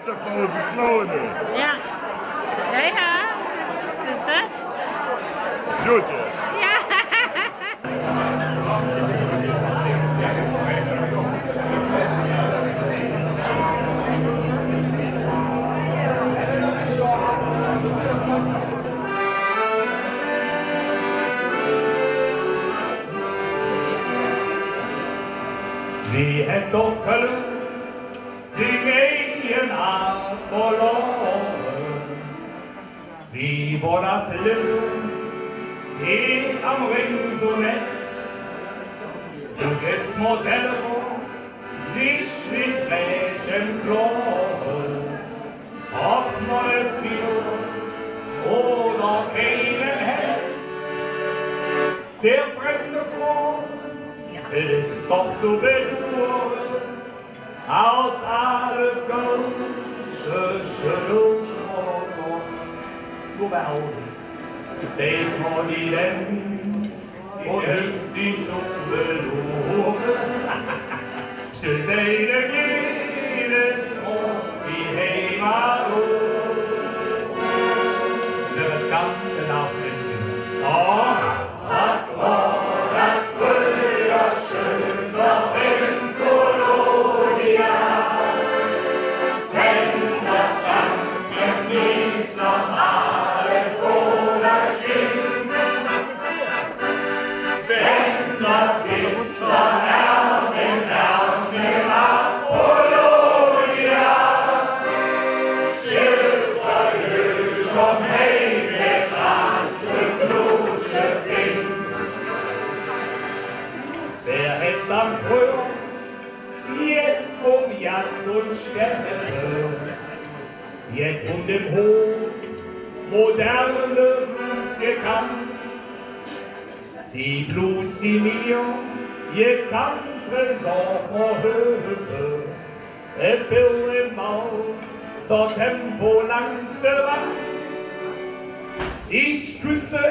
Winterpause Klone. Ja. Ja, ja. Das ist Ist gut jetzt. Ja. Sie hätt doch können sie eine Art verloren. Wie war das Leben hier am Ring so nett? Du gehst mal selber sich nicht welchen kloren. Ob mal viel oder keinen hält. Der fremde Chor ist doch zu bedauern, als alle Gautsche Lufthocker. Nur bei Autos, den man die Lenz und hüpft sich so zu belohnen. Stößt jedes Ort wie Heimat wird Kanten auf den Zimmer. Ach, was war das früher schön noch in Kolonia, wenn der Franz genießt normale Cola schimmt, wenn der Winter Erwin ab Polonia, Schiffer schon heim, der schwarze Blusche findet. Wer hätt dann früher jetzt vom Jatz und Sterne, jetzt von dem Hof moderne Blues gekannt, die Blues, die mir gekannten Sommerhöhe, der Bill im Maus, so Tempo langs der Wand. Ich küsse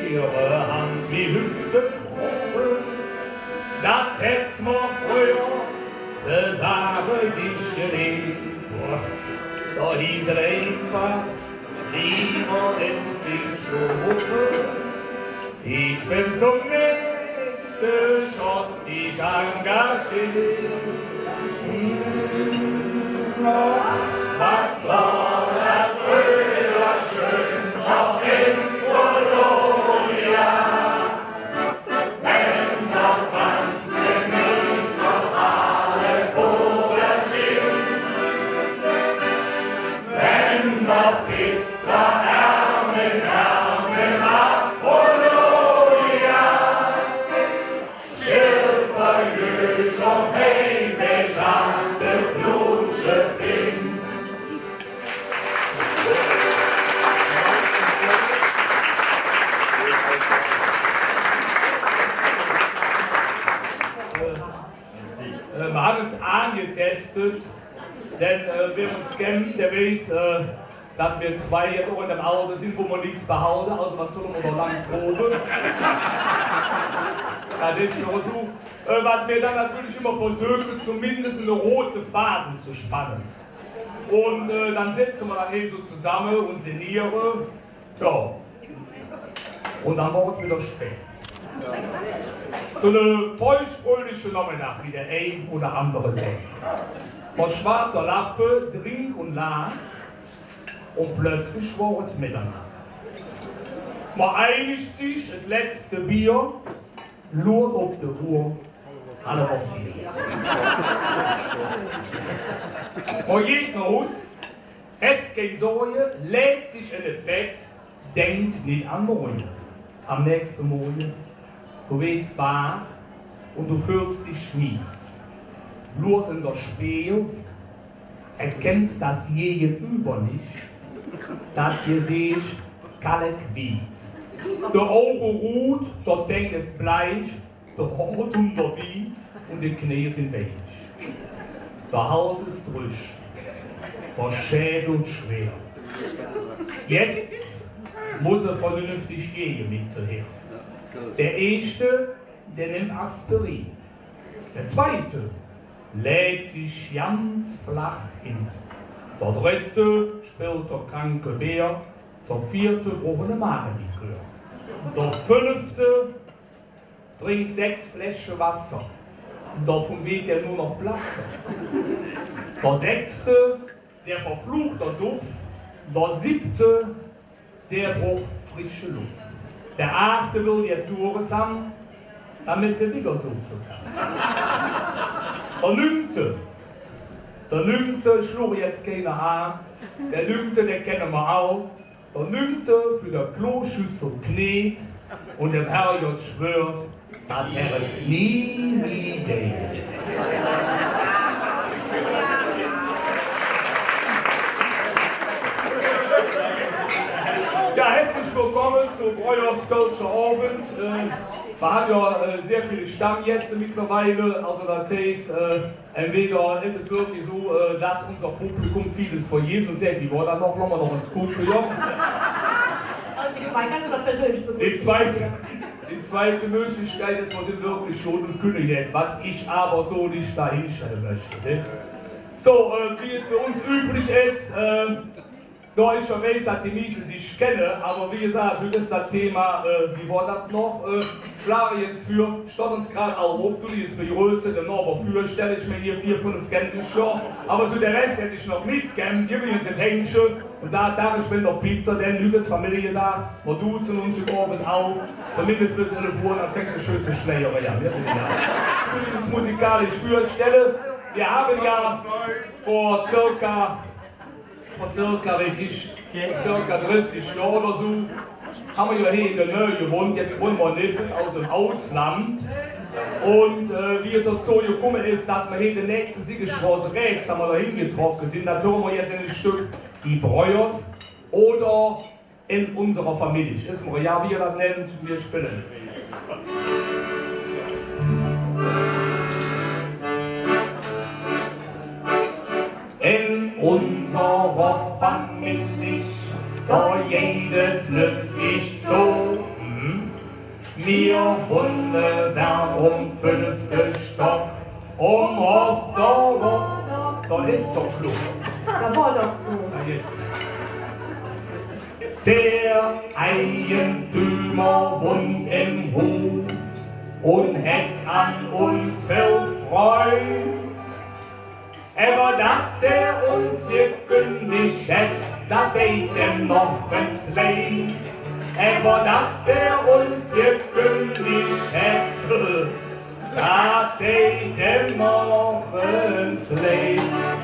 ihre Hand wie höchste Profe, das hätt mir früher zusammen sich gelegt. So hieß er einfach, lieber ins Strophe. Ich bin zum nächsten Schott, ich engagiert. Was war das früher schön noch in Kolonia, wenn der Franz genießt noch alle Cola schimmt, wenn der Peter Erwin ab Polonia, Schiffer Jösch und Heime Schanze Blusche findet. Wir haben uns angetestet, denn wer uns kennt, der weiß, dass wir zwei jetzt auch in dem Auto sind, wo man nichts behauptet, also man soll noch lange proben. Ja, das ist ja so, was wir dann natürlich immer versuchen, zumindest einen roten Faden zu spannen. Und dann setzen wir dann hier so zusammen und sinnieren. Ja. Und dann wird es wieder spät. So eine feuchtfröhliche Nominach, wie der ein oder andere sagt. Man schwarzer Lappe, Drink und Lahn und plötzlich war es Mitternacht. Man einigt sich, das letzte Bier, lurt auf die Uhr, alle auf vier. Man geht nach Haus, hat keine Sorge, lädt sich in das Bett, denkt nicht an morgen. Am nächsten Morgen, du weißt was und du fühlst dich schmies. Bloß in der Spiel erkennst das Gegenüber nicht, das hier siehst, kalk wies. Der Auge ruht, der Denk ist bleich, der Hort unter Wien und die Knie sind weich. Der Hals ist frisch, der Schädel schwer. Jetzt muss er vernünftig gehen hinterher. Der Erste, der nimmt Aspirin. Der Zweite lädt sich ganz flach hin. Der dritte spielt der kranke Bär. Der vierte braucht eine Magenlikör. Der fünfte trinkt 6 Flaschen Wasser. Davon wird er nur noch blasser. Der sechste, der verflucht der Suff. Der siebte, der braucht frische Luft. Der achte will jetzt Ures haben, damit er wieder suffen kann. Der neunte schlug jetzt keiner an. Der neunte, den kennen wir auch. Der neunte für der Kloschüssel kniet und dem Herrgott schwört, dass er es nie geht. Ja, herzlich willkommen zu Breuers Kölscher Abend. Wir haben ja sehr viele Stammgäste mittlerweile, also das heißt, entweder ist es wirklich so, dass unser Publikum vieles von Jesus sagt, die wollen dann noch ins Kuchen, ja. Und die zwei kannst du doch persönlich begrüßen. Die zweite Möglichkeit ist, wir sind wirklich schon und können jetzt, was ich aber so nicht dahinstellen möchte. Ne? So, wie es bei uns üblich ist, da ich schon weiß, dass die Miese sich kennen, aber wie gesagt, heute ist das Thema, wie war das noch? Schlage jetzt für, statt uns gerade auch hoch, du liest mir die Größe, dann aber für, stelle ich mir hier 4, 5 Kenntnisse, aber so der Rest hätte ich noch nicht kennt, gebe ich uns ein Händchen und sagt, da ich bin der Peter, denn Lügens Familie da, wir duzen uns im Abend auch, zumindest bis 11 Uhr, dann fängt es schön zu schleiern, ja, wir sind ja. Für uns musikalisch vorstelle, wir haben ja vor circa, weiß ich, circa 30 Jahren oder so, haben wir ja hier in der Nähe gewohnt, jetzt wohnen wir nicht, aus dem Ausland. Und wie es dazu gekommen ist, dass wir hier den nächsten Siegesstraße rechts haben wir da hingetroffen sind, da hören wir jetzt in ein Stück die Breuers oder in unserer Familie. Ist mir ja, wie ihr das nennt, wir spielen. In unserer Familie, da jedes lustig so. Wir wohnen da 5. Stock, auf der Woche. Da ist doch Klo. Da war doch Klo. Na jetzt. Der Eigentümer wohnt im Haus und hat an uns viel Freude. Aber dass der uns gekündigt hat, da geht ihm noch ins Leid. Aber dass der uns gekündigt hat, da geht ihm noch ins Leid.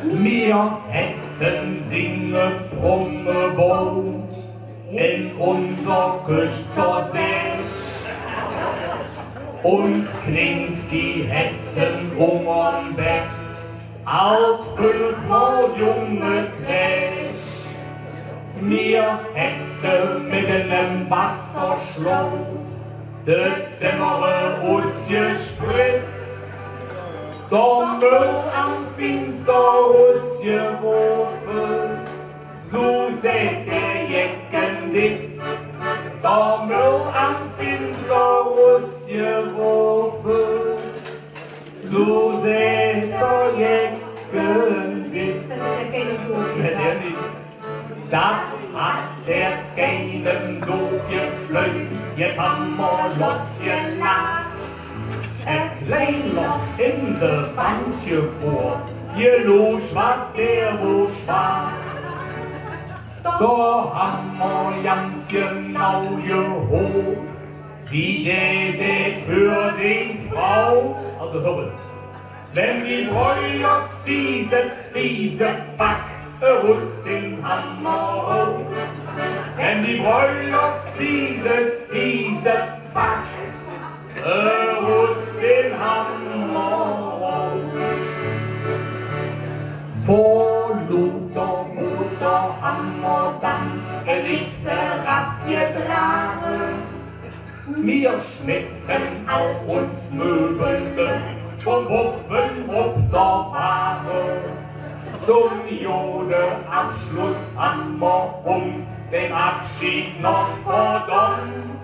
Wir hätten singe Brummebau in unser Küche zur Sech. Uns Klinski hätten Hungern Bett, alt 5 Mal junge Kräch. Mir hätte mit einem Wasserschlauch das Zimmer ausgespritzt, der Müll am Fenster ausgeworfen, so seht der Jeckennitz. Der Müll am Fenster ausgeworfen, so seht der Jeckennitz. Der nicht. Da hat der keinen doof geflöht, jetzt haben wir losgelacht. Ein kleiner in der Wand gebohrt, gelosch war der so schwach. Da haben wir ganz genau geholt, wie der seht für die Frau. Also so ist es. Wenn die Breuers dieses fiese Back Russin Hammer, wenn die Breuers dieses fiese Back, Russin Hammer. Vor Luther, Mutter, Hammer, dann Elixir, Raffie, Drare. Wir schmissen all uns Möbel vom Ofen ob der Ware. Zum Jode-Abschluss haben wir uns den Abschied noch verdammt.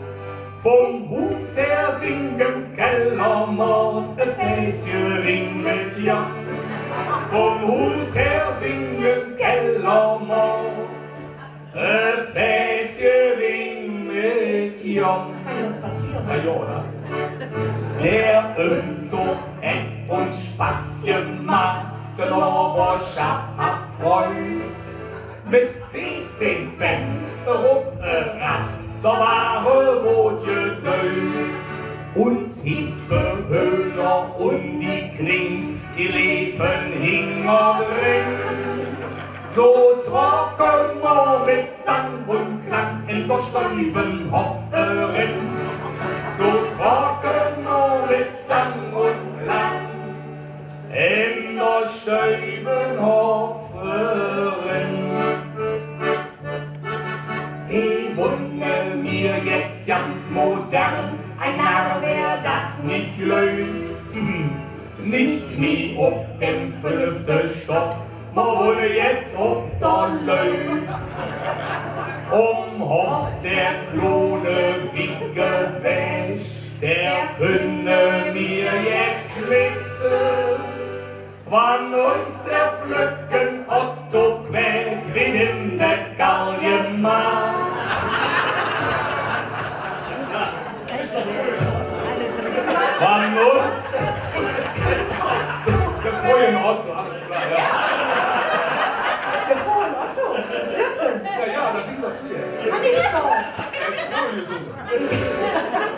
Vom Hus her singen Kellermord, ein Fässchen ringelt ja. vom Hus her singen Kellermord. Fässchen Wein mit Jom. Kann ja uns passieren. Na ja, oder? Der Umzug hätt uns Spaß gemacht, die Nachbarschaft hat Freude. Mit 14 Benz Rupperaff, da waren wo geduld. Uns hippe Höhler und die Klings, die liefen hingen drin. So trocken wir mit Sang und Klang in der Steubenhofferin. So trocken wir mit Sang und Klang in der Steubenhofferin. Ich wundere mir jetzt ganz modern, ein Narr wär dat nicht löd. Nicht nie ob dem 5. Stock, ma wohne jetzt ob der Löw. Hof der Klone Wicke wäsch, der könne mir jetzt wissen, wann uns der Flöcken Otto quält, wie in der Galgenmarkt. Wann uns der Flöcken Otto, alles klar, ja. Der Vorhin Otto. Flöcken. Ja, das sind wir früher. Kann ich schon. Jetzt früher gesungen.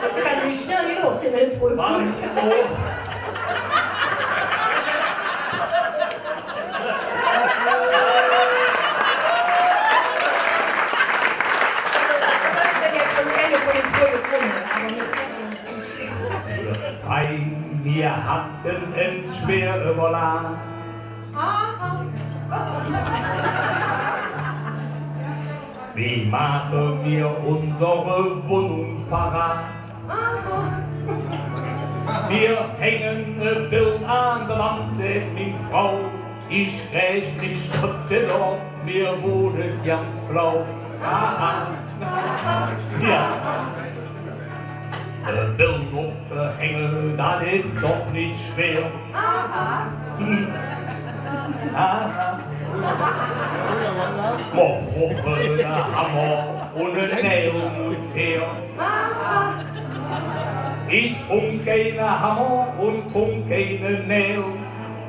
Da kann ich nicht schnell wie los, den will früh. Wann wir hatten es schwer überladen. Wie machen wir unsere Wohnung parat? Wir hängen ein Bild an der Wand, sagt meine Frau. Ich krieg nicht trotzdem ob, wir wohnen ganz flau. Ja. Ein Bild aufzuhängen, das ist doch nicht schwer. Man braucht einen Hammer und ein Nägel muss her. Ich funk keine Hammer und funk keine Nägel.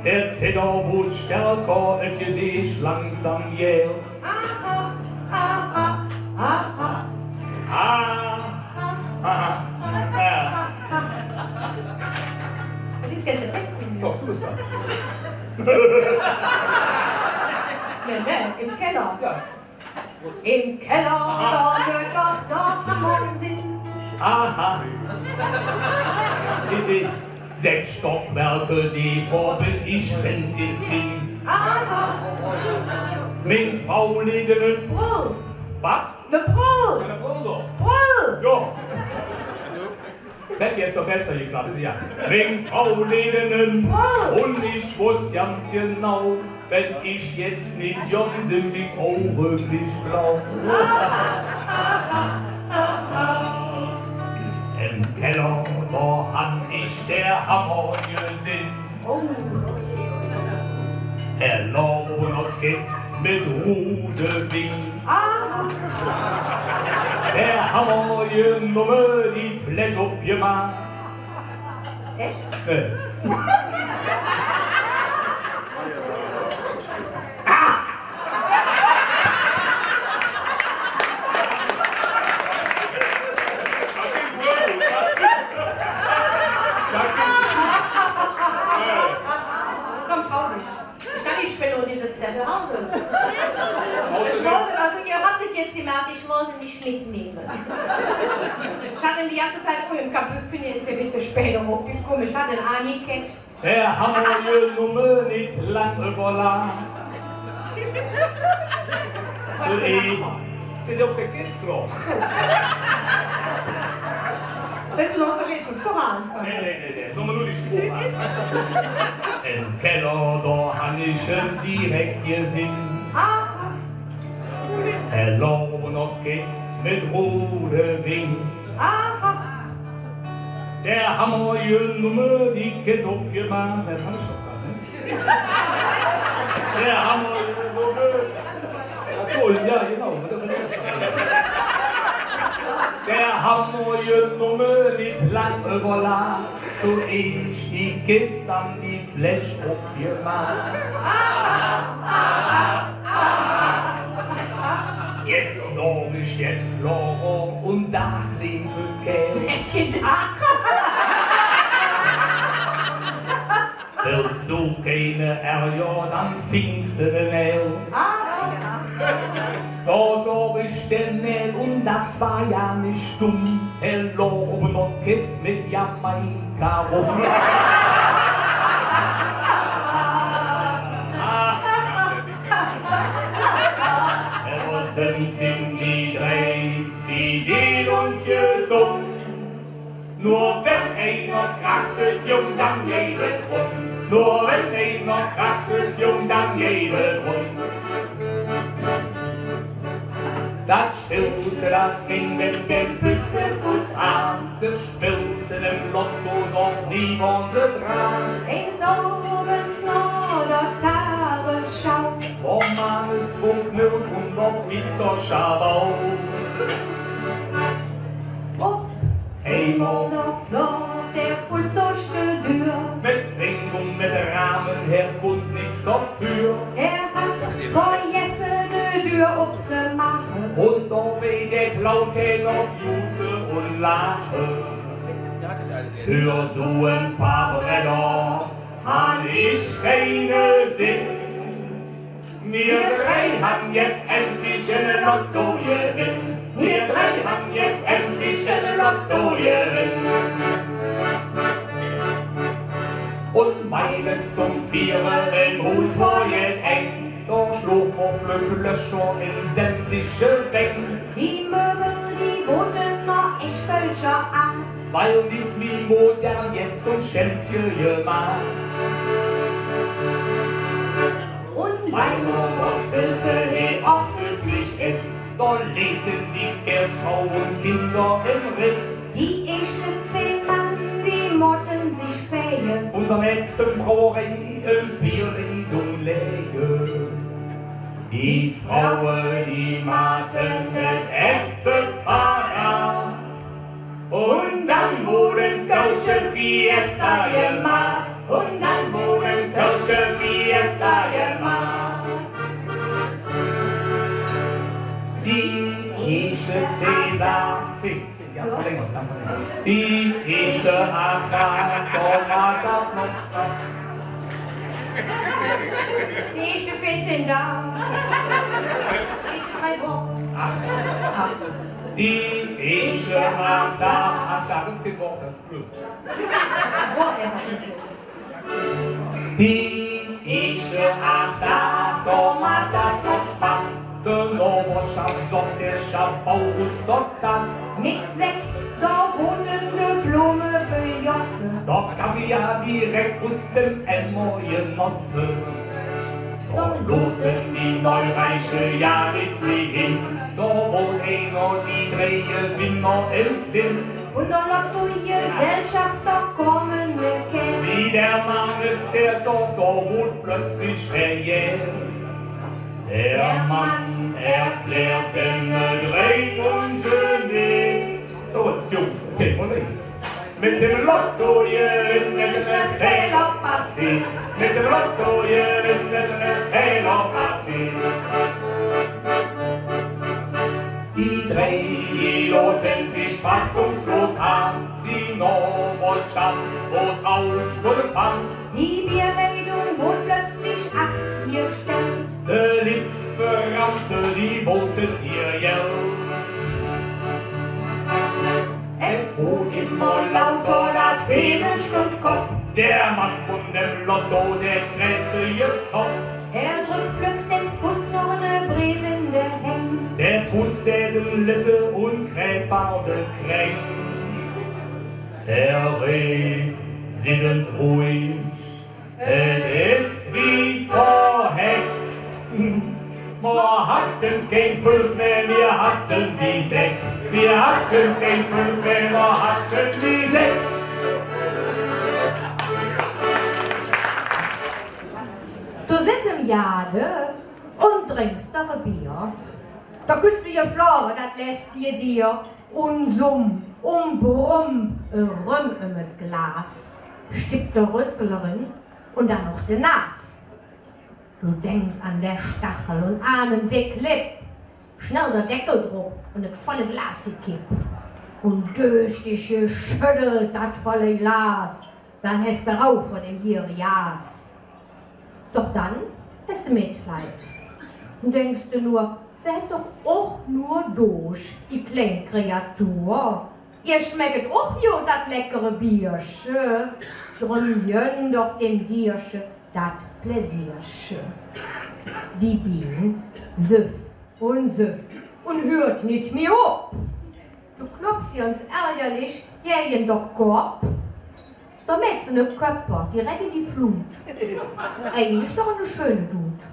Der Zedder wird stärker, und je sich langsam jäh. Das kennst du Text nicht. Doch, du bist da. Ne, im Keller. Ja. Im Keller, da wird doch der Hammer sind. Aha. Die 6 Stockwerke, die vor bin ich Tintin. Aha. Meine Frau legt einen Brüll. Was? Ne Brüll. Eine Brille. Brüll. Ja. Hätte jetzt doch besser geklappt, ist ja. Wegen Frau Ledenen und ich wusste ganz genau, wenn ich jetzt nicht jung sind, die Augen nicht blau. Im Keller, da hab ich der Hammer gesehen. Erlauben noch Kiss mit Rudewing. Der Hammer genommen, die Fläche abgemacht. Echt? Komm, trau dich. Ich kann nicht spielen und die Zettel hauen. Ich wollte, also ihr habt es jetzt gemerkt, ich wollte nicht mitnehmen. Ich hatte die ganze Zeit im Kapüffchen, ist ein bisschen später hochgekommen. Ich hatte einen angekeckt. Der Hammer genommen, nicht lang überladen. Der Dr. Kitzler. Willst du noch zu reden? Vorher anfangen? Nee. Nochmal nur die Spur an. Im Keller, da hab ich ihn direkt gesehen. Erlauben noch Kiss mit Rudewing. Der Hammer genommen, die Kiss abgemacht. Das hab ich schon gesagt, ne? Der Hammer Nummer. Achso, ja, genau. Der Hammer Nummer nicht lang überladen. So ich die Kiste an die Fläche aufgemacht. Jetzt noch ich jetzt Flora und Dach leben kann. Mädchen Dach. Willst du keine Ärger, dann fingst du den Nähl. Da sag ich den Nähl und das war ja nicht dumm. Hello, oben noch Kiss mit Jamaika rum. Sind die drei fidel und gesund. Nur wenn einer krasset, jung, dann jedes rund. Nur wenn einer krasset, jung, dann jedes rund. Das Schildchen, das fing mit dem Pützefuß an. Sie spielten im Lotto noch nie unsere dran. Links obens noch der Tagesschau. Oh Mann, ist Milch und noch wieder Schabau. Ob Einmal der Flor, der Fuß durch die Tür. mit Ring und mit Rahmen, Herr Bund nichts dafür. Er hat vor Jesse die Tür aufzumachen. Und da weht laute noch Jute und Lache. Für so ein paar Brenner han ich keine Sinn. Wir drei haben jetzt endlich ein Lotto gewinn. Wir drei haben jetzt endlich ein Lotto gewinn. Und Meilen zum Vierer im Hus war jetzt eng. Da schlug man Flöcklöcher in sämtliche Bänken. Die Möbel, die wurden noch echt kölscher Art. Weil nicht wie modern jetzt so ein Schänzchen gemacht. Und Weil Hilfe oft üblich ist, da lebten die Kerlsfrau und Kinder im Riss. die ersten 10 Mann, die mochten sich fähe. Von der nächsten Brauerei im Bierredung läge. Die Frauen, die maten nicht Essen parat. Und dann wurden Kölsche Fiesta gemacht. Und dann wurden Kölsche Fiesta gemacht. Die erste 10 nach 10. Ja, verlängert, dann verlängert. Die erste 8 nach Die erste 14 da. Die erste 3 Wochen. Die erste 8 nach 8 das geht auch, das ist blöd. Die erste 8 nach da macht das noch Spaß. Der Oberschaft sagt der Schabau ist doch das. Mit Sekt, da wurden die Blume bejossen. Da Kaviar direkt aus dem Emmer genossen. Da loten die Neureiche ja nicht wie hin. Da wohl einer die 3 Gewinner im Sinn. Von der Lotto-Gesellschaft, da kommen ne Kerl. Wie der Mann ist, der sagt, da wohl plötzlich der Jähl. Der Mann erklärt, wenn er 3 Wünsche nicht. So, jetzt Jungs, demoliert. Mit dem Lotto gewinnen ist ein Fehler passiert. Mit dem Lotto gewinnen ist ein Fehler passiert. Die 3, die loten sich fassungslos an. Die Novostadt wird ausgefangen. Die Bierleitung wurde plötzlich abgestellt. Die Liebverwandte, die wollten ihr Geld. Es wurde immer lauter, das Fädelstund Kopf. Der Mann von dem Lotto, der kräht sich jetzt auf. Er drückt flück den Fuß noch ne Brief in der Hand. Der Fuß, der den Lisse und Krätbaude kränkt. Er rief, sieben's ruhig, es ist wie verhext. Wir hatten kein 5 mehr, wir hatten die 6. Wir hatten kein 5 mehr, wir hatten die 6. Du sitzt im Jade und trinkst da Bier. Da könntest du ihr Flore, das lässt dir und summ, brumm, rum mit Glas. Stippt der Rüsselerin und dann noch de Nas. Du denkst an der Stachel und an den dick Lipp. Schnell der Deckel drauf und das volle Glas gekippt. Und durch dich geschüttelt das volle Glas. Dann hast du rauf vor dem hier Jas. Doch dann hast du Mitleid. Und denkst du nur, sie hätt doch auch nur durch, die kleine Kreatur. Ihr schmeckt auch jo dat leckere Biersche. Drum jönn doch dem Diersche dat Pläsiersche. Die Bienen süff und hört nicht mehr auf. Du klopfst ihr uns ärgerlich, jähen doch Korb. Da mäht sie ne Köpfer, direkt in die Flut. Eigentlich doch eine schöne Dude.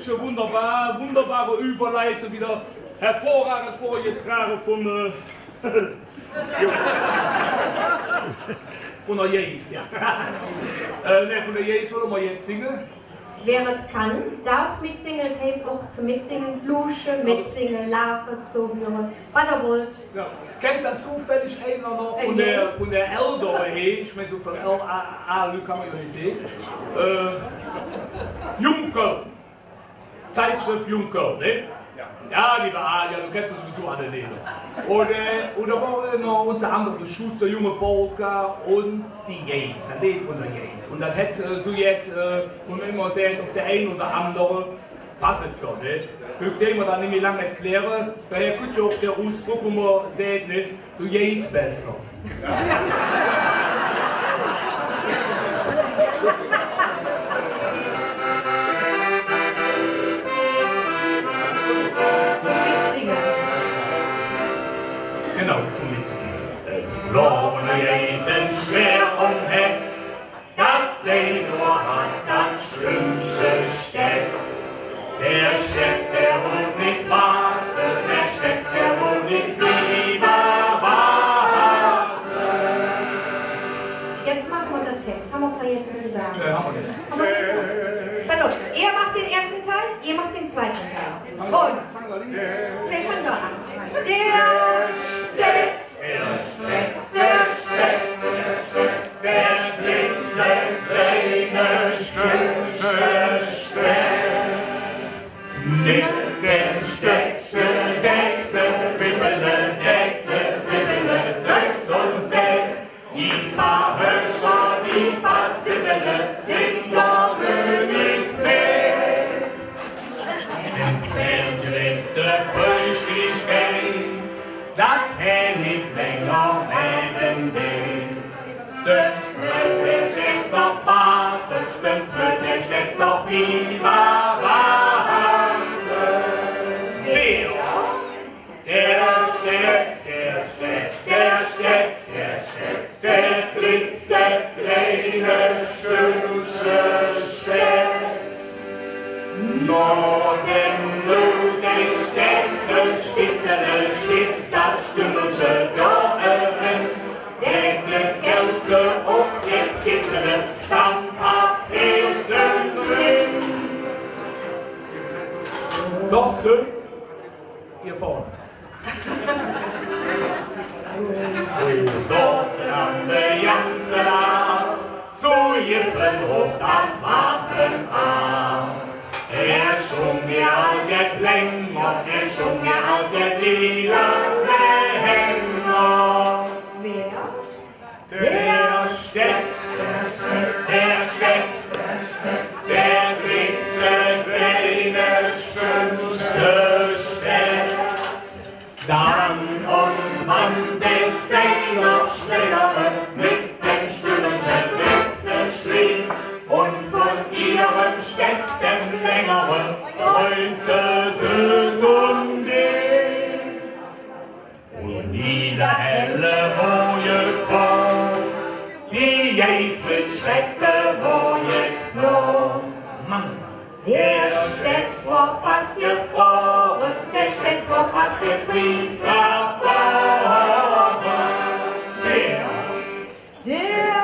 Schon wunderbare Überleitung, wieder hervorragend vorgetragen von der Jes, ja. Ne, von der Jes wollen wir jetzt singen. Wer es kann, darf mitsingen, das heißt auch zu mitsingen, luschen, mitsingen, lachen, zuhören, was ihr wollt. Ja. Kennt dann zufällig einer noch von der Ältere her, ich meine so von L.A. kann man ja nicht Juncker. Zeitschrift Juncker, ne? Ja, liebe Alia, du kennst sowieso alle Lieder. Und da waren noch unter anderem der Schuster, junge Polka und die Jes, ein Lied von der Jes. Und dann hätte so jetzt, und immer sehen, ob der ein oder andere passt schon, ne? Ich kann mir dann nicht mehr lange erklären, daher kommt ja auch der Ausdruck, wo man sagt, ne? Du Jes besser. Genau, zum Mitsingen. Lohne Jesen schwer Hetz, dat sei nur hat dat Strümpsche Stetz. Der Stetz, der wohnt nicht Wasser, der Stetz, der wohnt nicht lieber Wasser. Jetzt machen wir den Text, haben wir vergessen zu sagen. Haben wir nicht. Also, ihr macht den ersten Teil, ihr macht den zweiten Teil. Und, wir fangen doch an. Der Stetz, der klitzekleine Strümpsche Stetz. Mit dem Stetze, Detze, Wibbele, Detze, Sibbele, Sechs und Sech. Gitarre, schau, die Batzibele, sing doch nicht mit. Wenn gewisse Frühstückkeit, dat kenn ich länger essen will. Sonst wird der Schätz doch passen, sonst wird der Schätz doch lieber passen. Der Schätz, der klitzekleine Stümpsche Schätz. Nur denn nur den Stätzel, Stitzele, stippt dat Stümmelsche Dorren. Der wird Gelze auf der Kitzele, standhaft Pilzen drin. Thorsten, hier vorne. Soße an der Janze da, zu jiffen hoch dat Maßen an. Schung mir alt jet länger, schung mir alt jet lila länger. wer? Der Stetz, der klitzekleine Stümpsche Stetz. Dann und wann der Zeh noch schneller mit dem Stümpchen schrieb und von ihren Stätzen längeren Kreuzessaison geht. Und wieder helle Boje kommt, die Jes mit Schrecke, wo jetzt noch. Der Stetz war fast gefroren, der Stetz war fast gefriert, verfroren. Der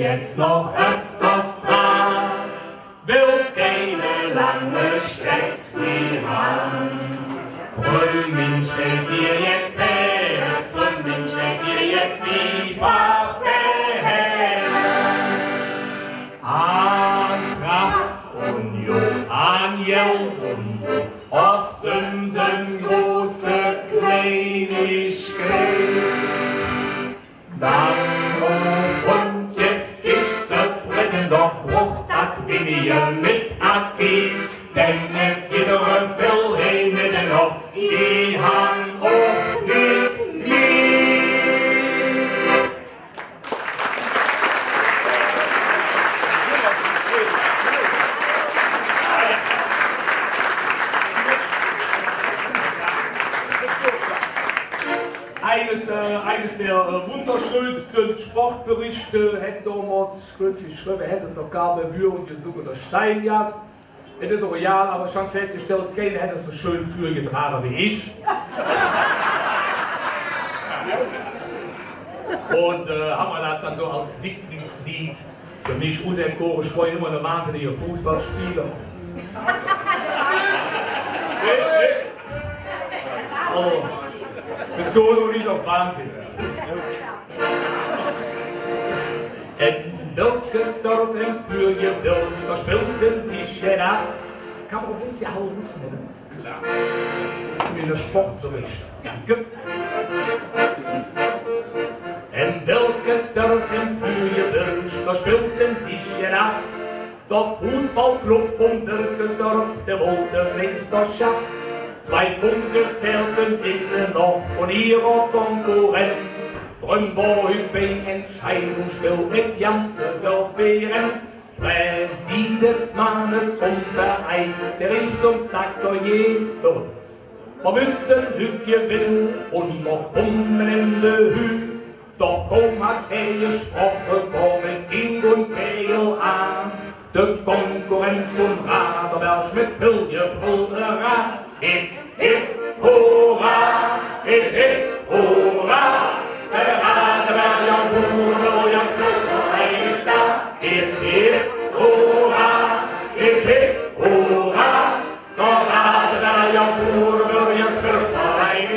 jetzt noch öfters dran, will keine lange Strecks nie haben. Brümmin steht dir jetzt fährt, Brümmin steht dir jetzt FIFA fährt. An Kraftunion, an Jeldunion, auf Sünsen große Kleinigkeit. Dann und giftig zufrieden, doch brucht dat weniger mit Akit, denn nicht jeder will hin noch, die haben auch nicht mehr. Eines der wunderschönsten Sportberichte hätte damals kürzlich geschrieben, hätte der Gabe Bühr und gesucht der Steinjas. Es ist auch real, aber schon festgestellt, keiner hätte es so schön früher getragen wie ich. Und haben wir das dann so als Lieblingslied für mich auserkoren. Ich war immer ein wahnsinniger Fußballspieler. Also, Betonung nicht auf Wahnsinn. In Birkesdorf im Fürgebirg, da spielten sich Nacht. Kann man ein bisschen auch wissen, ne? Klar. Das ist mir ein Sportbericht. Danke. In Birkesdorf im Fürgebirg, da spielten sich Nacht. Der Fußballclub von Birkesdorf, der wollte Meisterschaft. 2 Punkte fehlten ihnen noch von ihrer Konkurrenz. Drum war ich beim Entscheidungsspiel mit ganzer Konferenz. Präsident des Mannes vom Verein, der rief und sagte je bei uns. Wir müssen heute gewinnen und wir kommen in die Höhe. Doch kaum hat gesprochen, war mit King und Kehl an. Die Konkurrenz von Raderberg mit viel Gebrüllerei. Hip, hip, hurra, hip, hip, hurra, der Radeberger Bruder, ja, Spruch ist da. Hip, hip, hurra, hip, hip, hurra, der Radeberger Bruder, ja, Spruch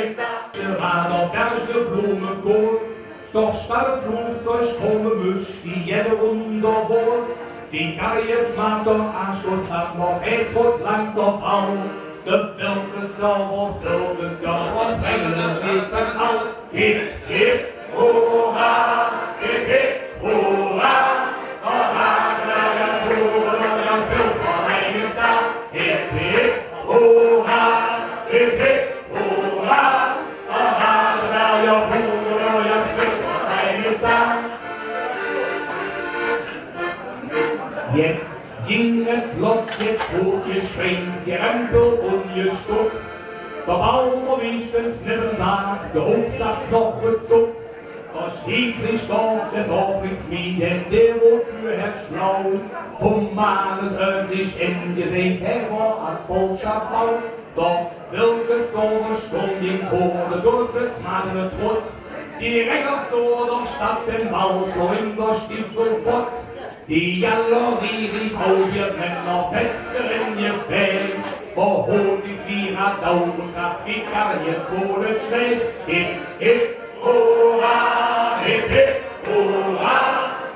ist da. Der Raderberger Blumenkohl, doch statt Flugzeug kommen mischt die jede Wunderwohl. Die Karriersvater Anschluss hat noch etwas langsam auf. De Birkesdorf, was Engel reden auf. Hip, hip, hurra, hip, hip, hurra. Der Radeberger Bruder, der Spruchverein ist da. Hip, hip, hurra, hip, hip, hurra. Der Radeberger Bruder, der Spruchverein ist da. Jetzt ging es los, jetzt hoch geschrien, sie Rempel und gestuckt. Der Bauer wenigstens nicht sagt, der Hauptsache Knochen zuckt. Der Schiedsrichter, der sagt nichts wie, denn der wofür Herr Schlau vom Mannes sich in gesehen, er war als falscher Blau. Doch Birkesdorf stund in Kohle durch das Manne Trott. Die Reckerstor der Stadt den Wald, in der Stiefel fort. Die Galerie rief auf ihr Männer fester in ihr Fell. Verholt die Zwierer Daum und Afrika, jetzt wurde schlecht. Hip, hip, hurra, hip, hip, hurra.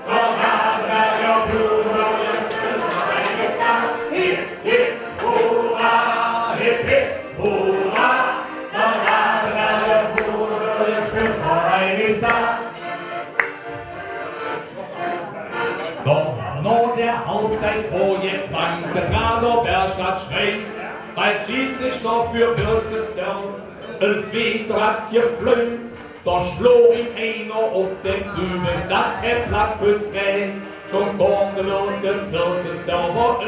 Der Radeberger Bruder, der Spruchverein ist da. Hip, hip, hurra, hip, hip, hurra. Der Radeberger Bruder, der Spruchverein ist da. Doch nur der Halbzeit vor jetzt lang zentraler Bergstadt schreit, weil Schiedsrichter für Birkesdorf 11 Meter hat geflöht. Da schlug ihm einer auf den Kübis, dass er platt fürs Rennen. Schon kommt des Birkesdorfer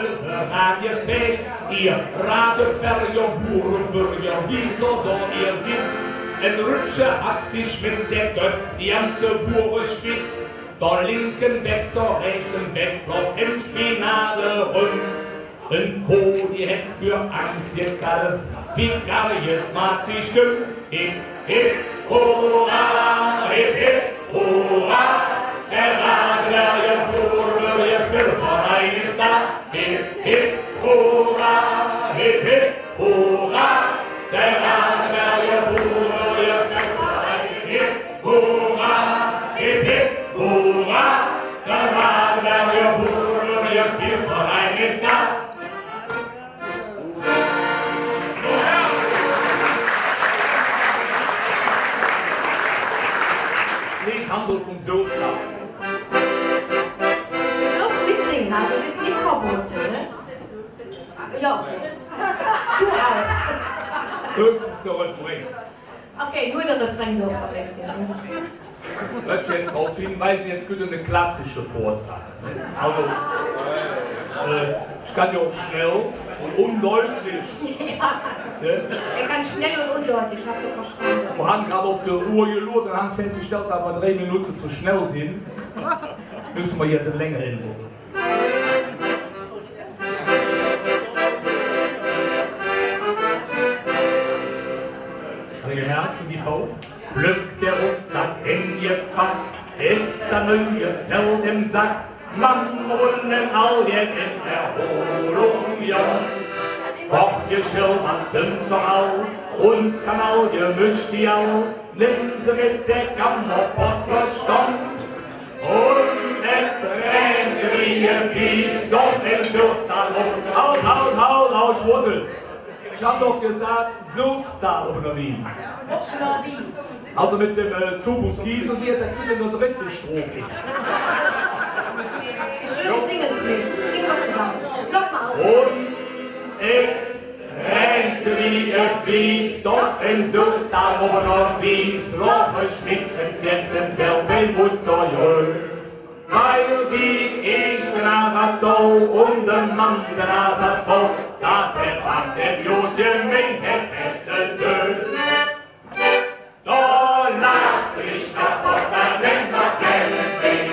angefecht. Ihr Radeberger Burenbürger, wieso da ihr seid. Ein Rütscher hat sich mit der Göpp die ganze Bure spitzt. Der linken Beck, der rechten Beck, flott im Finale rum. Ein Cody hätt für Aktienkalle, wie Karries macht sie schön. Hip, hip, hurra, hip, hip, hurra. der Radler, Burger, der Schwimmerverein ist da. Hip, hip, hurra, hip, hip, hurra, der Radler, der Burger, der Schwimmerverein ist hip, hurra, hip, hip, hurra, der Radler, der Burger, der Schwimmerverein ist da. Hamburg vom Sulzler. Luft mitsingen, also ist nicht verboten, ne? Ja. Du auch. Höchstens der Refrain. Okay, nur der Refrain durfte wir jetzt hier. Das ist jetzt darauf hinweisen, jetzt wird ein klassischer Vortrag. Also, ich kann ja auch schnell und undeutlich. Ja. Ne? Er kann schnell und undeutlich, habt ihr verstanden. Wir haben gerade auf der Uhr geschaut und haben festgestellt, dass wir 3 Minuten zu schnell sind. Müssen wir jetzt länger hinlegen. Habt ihr gemerkt, schon die Pause? Pflückt der Rucksack in ihr Pack, ist der neue Zelt im Sack. Mann, wollen all in Erholung, ja. Kochgeschirr, man zünd's noch auf, uns kann all gemischt die Au. Nimm sie mit der Kammerpottlerstand und ertränke wie ein Biest, doch im Sulztal Au, Schwussel. Ich hab doch gesagt, Sulztal oder wie? Schnurwies. Also mit dem Zug und Kies und hier, da kriegt nur dritte Strophe. Ich singen es nicht. Singen wir zusammen. Lass mal auf. Und ich rennte wie ein Biest, doch in Sulztal oder Wies, Roche schmitzen's jetzt im selben Mutterjö. Weil die ich bin und der Mann der Nase voll, sagt der Pack, der Jodje mit der beste Dö. Da lass dich kaputt, dann denk mal Camping.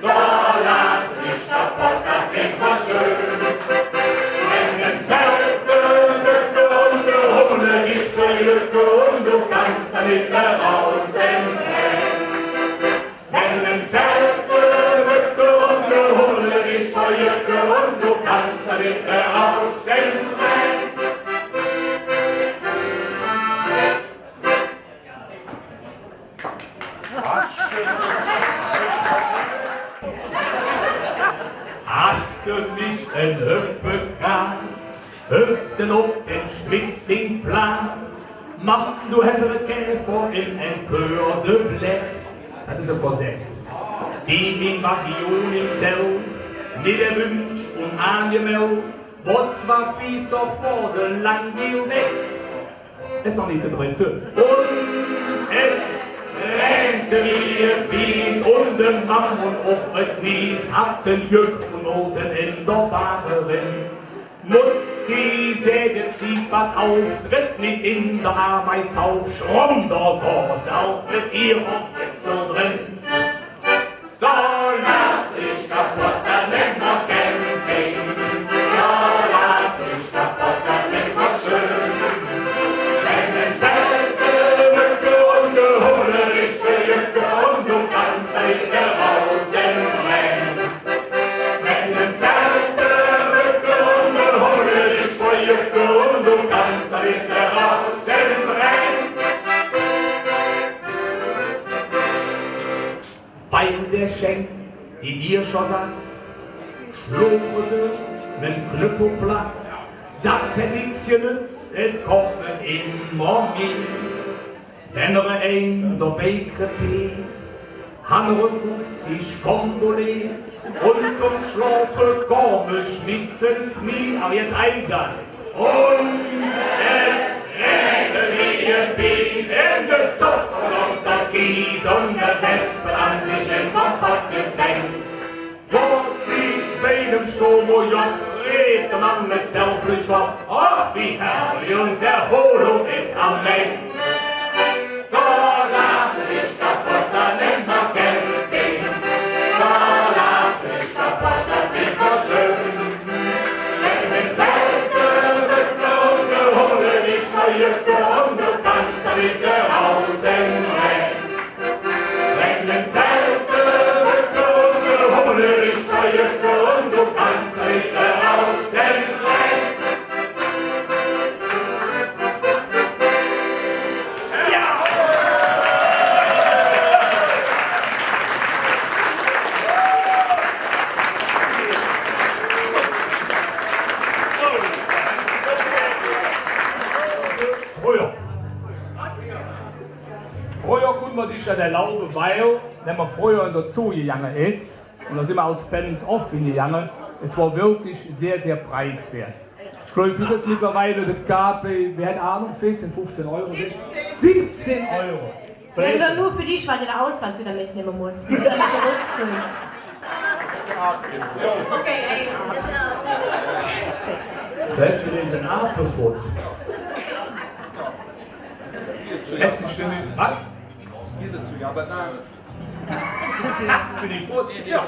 Da lass dich kaputt, dann denk mal schön. Wenn den Zelte, Lücke und der Hunde dich verjücke und du kannst da nicht mehr rausrennen. Wenn den Zelte, Lücke und der Hunde dich verjücke und du kannst da nicht mehr rausrennen. Hast du nicht ein Hüppekran, Hüpten auf den Schwitzingplan? Mann, du hast einen Käfer in ein Coeur de Blé. Das ist ein Korsett. Die Invasion im Zelt, nicht erwünscht und angemeldet, wurde zwar fies, doch wurde lang wie weg. Ist noch nicht der dritte. Und rennte wie ein Bies und der Mann und auch ein Nies hatten Jücknoten in der Baderin. Mutti säget dies, pass auf, tritt nicht in der Ameis auf, schrumm da so, saut mit ihrem Witzel drin. Da lass ich kaputt, dann nimm noch Camping. Da lass ich kaputt, dann nimm noch schön. Wenn den Zelte, Mücke und der Hunde dich verjücke und du kannst nicht mehr rausrennen. Wenn den Zelte, Mücke und der Hunde dich verjücke und du kannst nicht mehr rausrennen. Weil der Schenk, die dir schon sagt, schluche sie mit dem Knüppel platt. Dat hätt nichts genützt, et kommen immer mehr. Wenn ein dabei krepiert, han 50 kondoliert und zum Schlafen komme schmitzen's nie. Aber jetzt Einsatz. Und rede wie ein Bies in der Zucker und der Kies und der Wespe an sich im Kompott gezänkt. Kurz nicht bei dem Sturm, wo Jott rief der Mann mit Zelfrischwab. Ach, wie herrlich und Erholung ist am Ende. Da lass mich kaputt, dann nimm mal Camping. Da lass mich kaputt, dann wird mal schön. Wenn den Zelte, Mücke und der Hunde dich verjücke und du kannst da nicht rausrennen. Wenn den Zelte, ist an der Laube, weil, wenn man früher in der Zoo gegangen ist, und da sind wir aus Balance Off hingegangen, es war wirklich sehr, sehr preiswert. Ich glaube, für das mittlerweile der KP, wer hat Ahnung, 14, 15 Euro? 17 Euro. Ja, das war nur für dich, weil du den Ausweis wieder mitnehmen musst. Okay, ey. Das ist für den Apefut. Jetzt ist Stimme. Was? Hier dazu, ja, aber nein. Für die Fotos? Ja.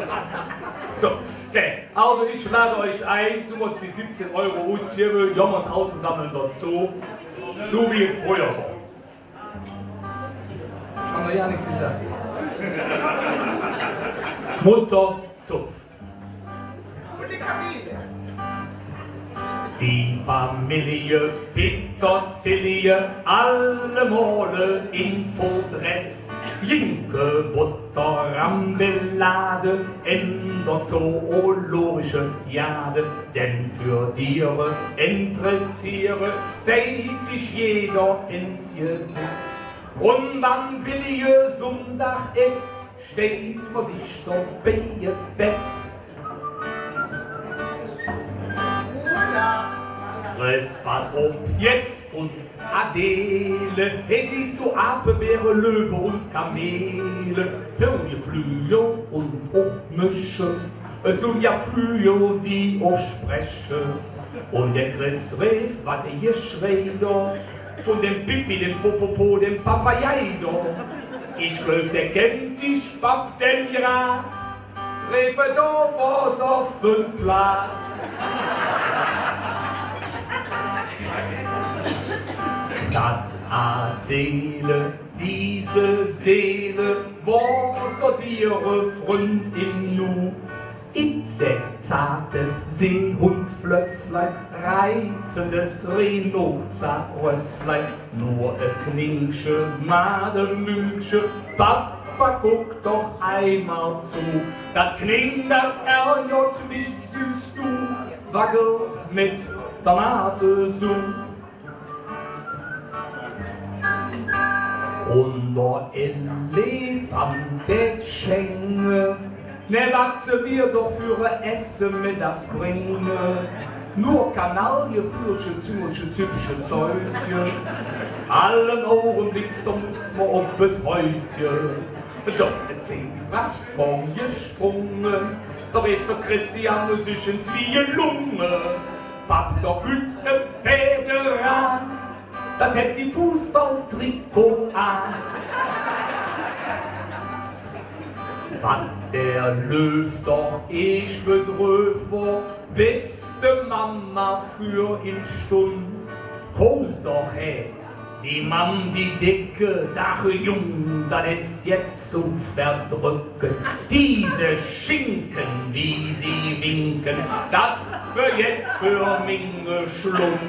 So, okay. Also ich lade euch ein, du musst die 17 Euro ausgeben, wir haben uns auch zusammen dazu, so wie es früher war. Ich habe noch ja nichts gesagt. Mutter Zupf. Die Familie Petersilie, alle Male in Volldress. Jinke, Butter, Rambelade in der zoologischen Jade. Denn für Tiere interessiere steht sich jeder ins Gewiss. Und am billige Sonntag ist, steht man sich doch best. Chris, pass auf, jetzt und Adele, hey, siehst du Apebeere, Löwe und Kamele, Vögelflüge und auch Mische, es sind ja Flüge, die auch sprechen. Und der Chris rief, was er hier schreit, von dem Pipi, dem Popopo, dem Papageido. Ich glaub, der kennt dich, Papp, denn grad, rief er da was auf den Platz. Dat Adele, diese Seele, war ihre Freund im Nu. Itze zartes Seehundsflösslein, reizendes Rhinocerrösslein, nur ein Kningsche, Mademünsche, Papa guck doch einmal zu. Dat klingt, dat ärgert mich, süß du, wackelt mit der Nase so. Und der Elefant, der Schenge, ne, was sie mir doch für ein Essen mit das bringen. Nur Kanaille, Flürchen, Züngelchen, Züppchen, Zäuschen. Allen Augenblicks, da muss man auf das Häuschen. Doch der Zebra komm gesprungen, da rief der Christian sich ins wie eine Lunge. Papp doch gut ne Bäder an, das hätt die Fußballtrikot an. Wann der Löw doch ich bedröf war, bis de Mama für ihn stund. Komm doch her, die Mam, die dicke, dache Jung, das ist jetzt zu verdrücken. Diese Schinken, wie sie winken, das wär jetzt für Minge Schlund.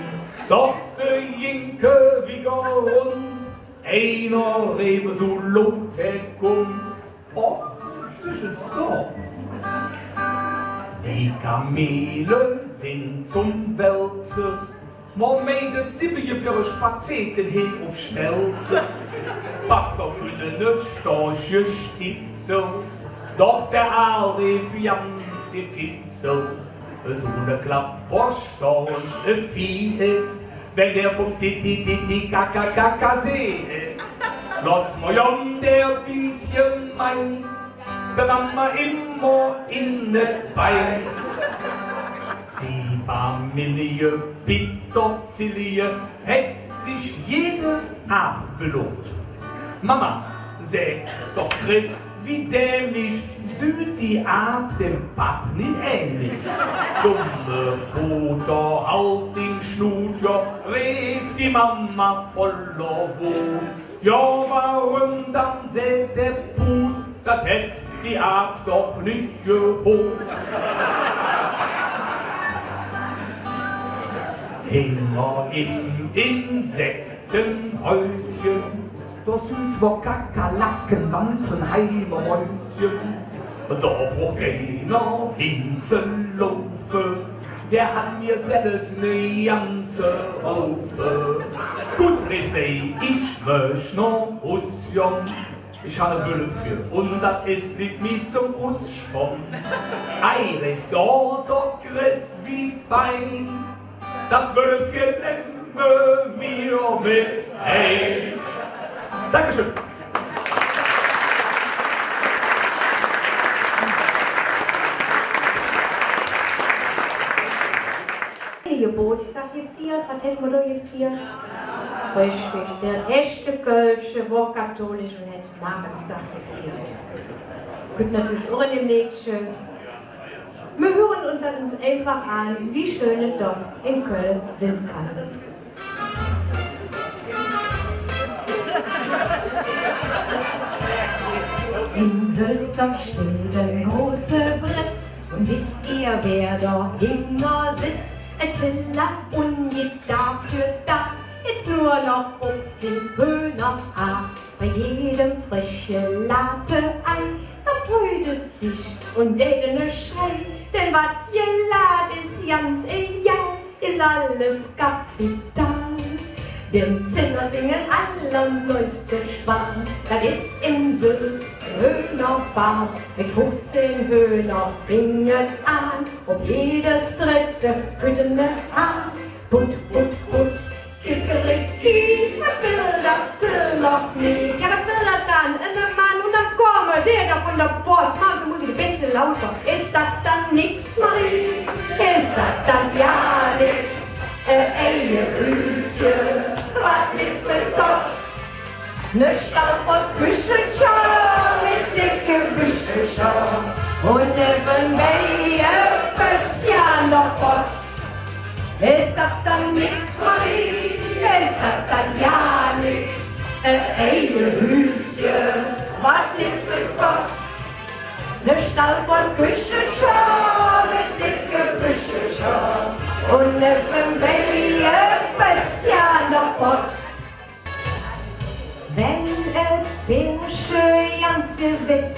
Doch se Jinke wie Grund, einer Rewe so lote kommt. Och, zwischen da. Die Kamele sind zum Wälzen, man meidet sieben ihre Spazeten hin auf Stelze. Packt der Güdene Storche stitzelt, doch der Aare für ganz gekitzelt. So ne Klapperstorch, ne Vieh ist, wenn der vom Titi-Titi-Kaka-Kaka-See ist. Lass mal um der bisschen mein, der Mama immer in ne Bein. Die Familie Petersilie hätt sich jede Abend belohnt. Mama, sagt doch Chris, wie dämlich, süd die ab dem Papp nicht ähnlich. Dumme Butter, halt den Schnut, ja, rief die Mama voller Wut. Ja, warum dann sagt der Put, das hätt die ab doch nicht geholt. Immer im Insektenhäuschen, da sind zwar Kakerlaken, Wanzen, Heimer, Mäuschen. Da braucht keiner hinzulaufen, der hat mir selbst ne ganze Haufe. Gut, rief sie, ich möcht noch Husschen, ich habe eine Wölfe und das ist nicht mit zum Ausspannen. Eines da, da grüß wie fein, das Wölfchen nehmen wir mit heim. Dankeschön. Geburtstag gefeiert, was hätten wir da gefeiert? Richtig, der echte Kölsche war katholisch und hätte Namenstag gefeiert. Gut, natürlich auch in dem Mädchen. Wir hören uns einfach an, wie schön es doch in Köln sein kann. In Sülster steht ein großer Brett und wisst ihr, wer da hinter sitzt? Ein Ziller und Gitter für da, jetzt nur noch den Höhner Haar. Bei jedem frische Latte-Ei, da freut es sich und der Schrei. Denn was ihr lad ist ganz egal, ist alles Kapital. Dem Ziller singen allerneueste Schwan, das ist in Sülz Höhnerfahrt. Mit 15 Höhner finget an, ob jedes dritte Hüttene Haar. Put, put, put, kikeriki, was will das Ziller nie? Ja, was will das dann? Ein Mann und dann komme der da von der Post. Machen Sie Musik ein bisschen lauter. Ist das dann nix, Marie? Ist das dann ja nix? Ihr Rüschen, was mit Kost? Ne Staub und Küchenschau mit dicke Küchenschau und nebenbei öfters ja noch Post. Ist das dann nix, Marie? Ist das dann ja nix? Ihr Rüschen, was mit Kost? Ne Staub und Küchenschau mit dicke Küchenschau und nebenbei öfters ja noch Post. Wenn Birsche ganz gewiss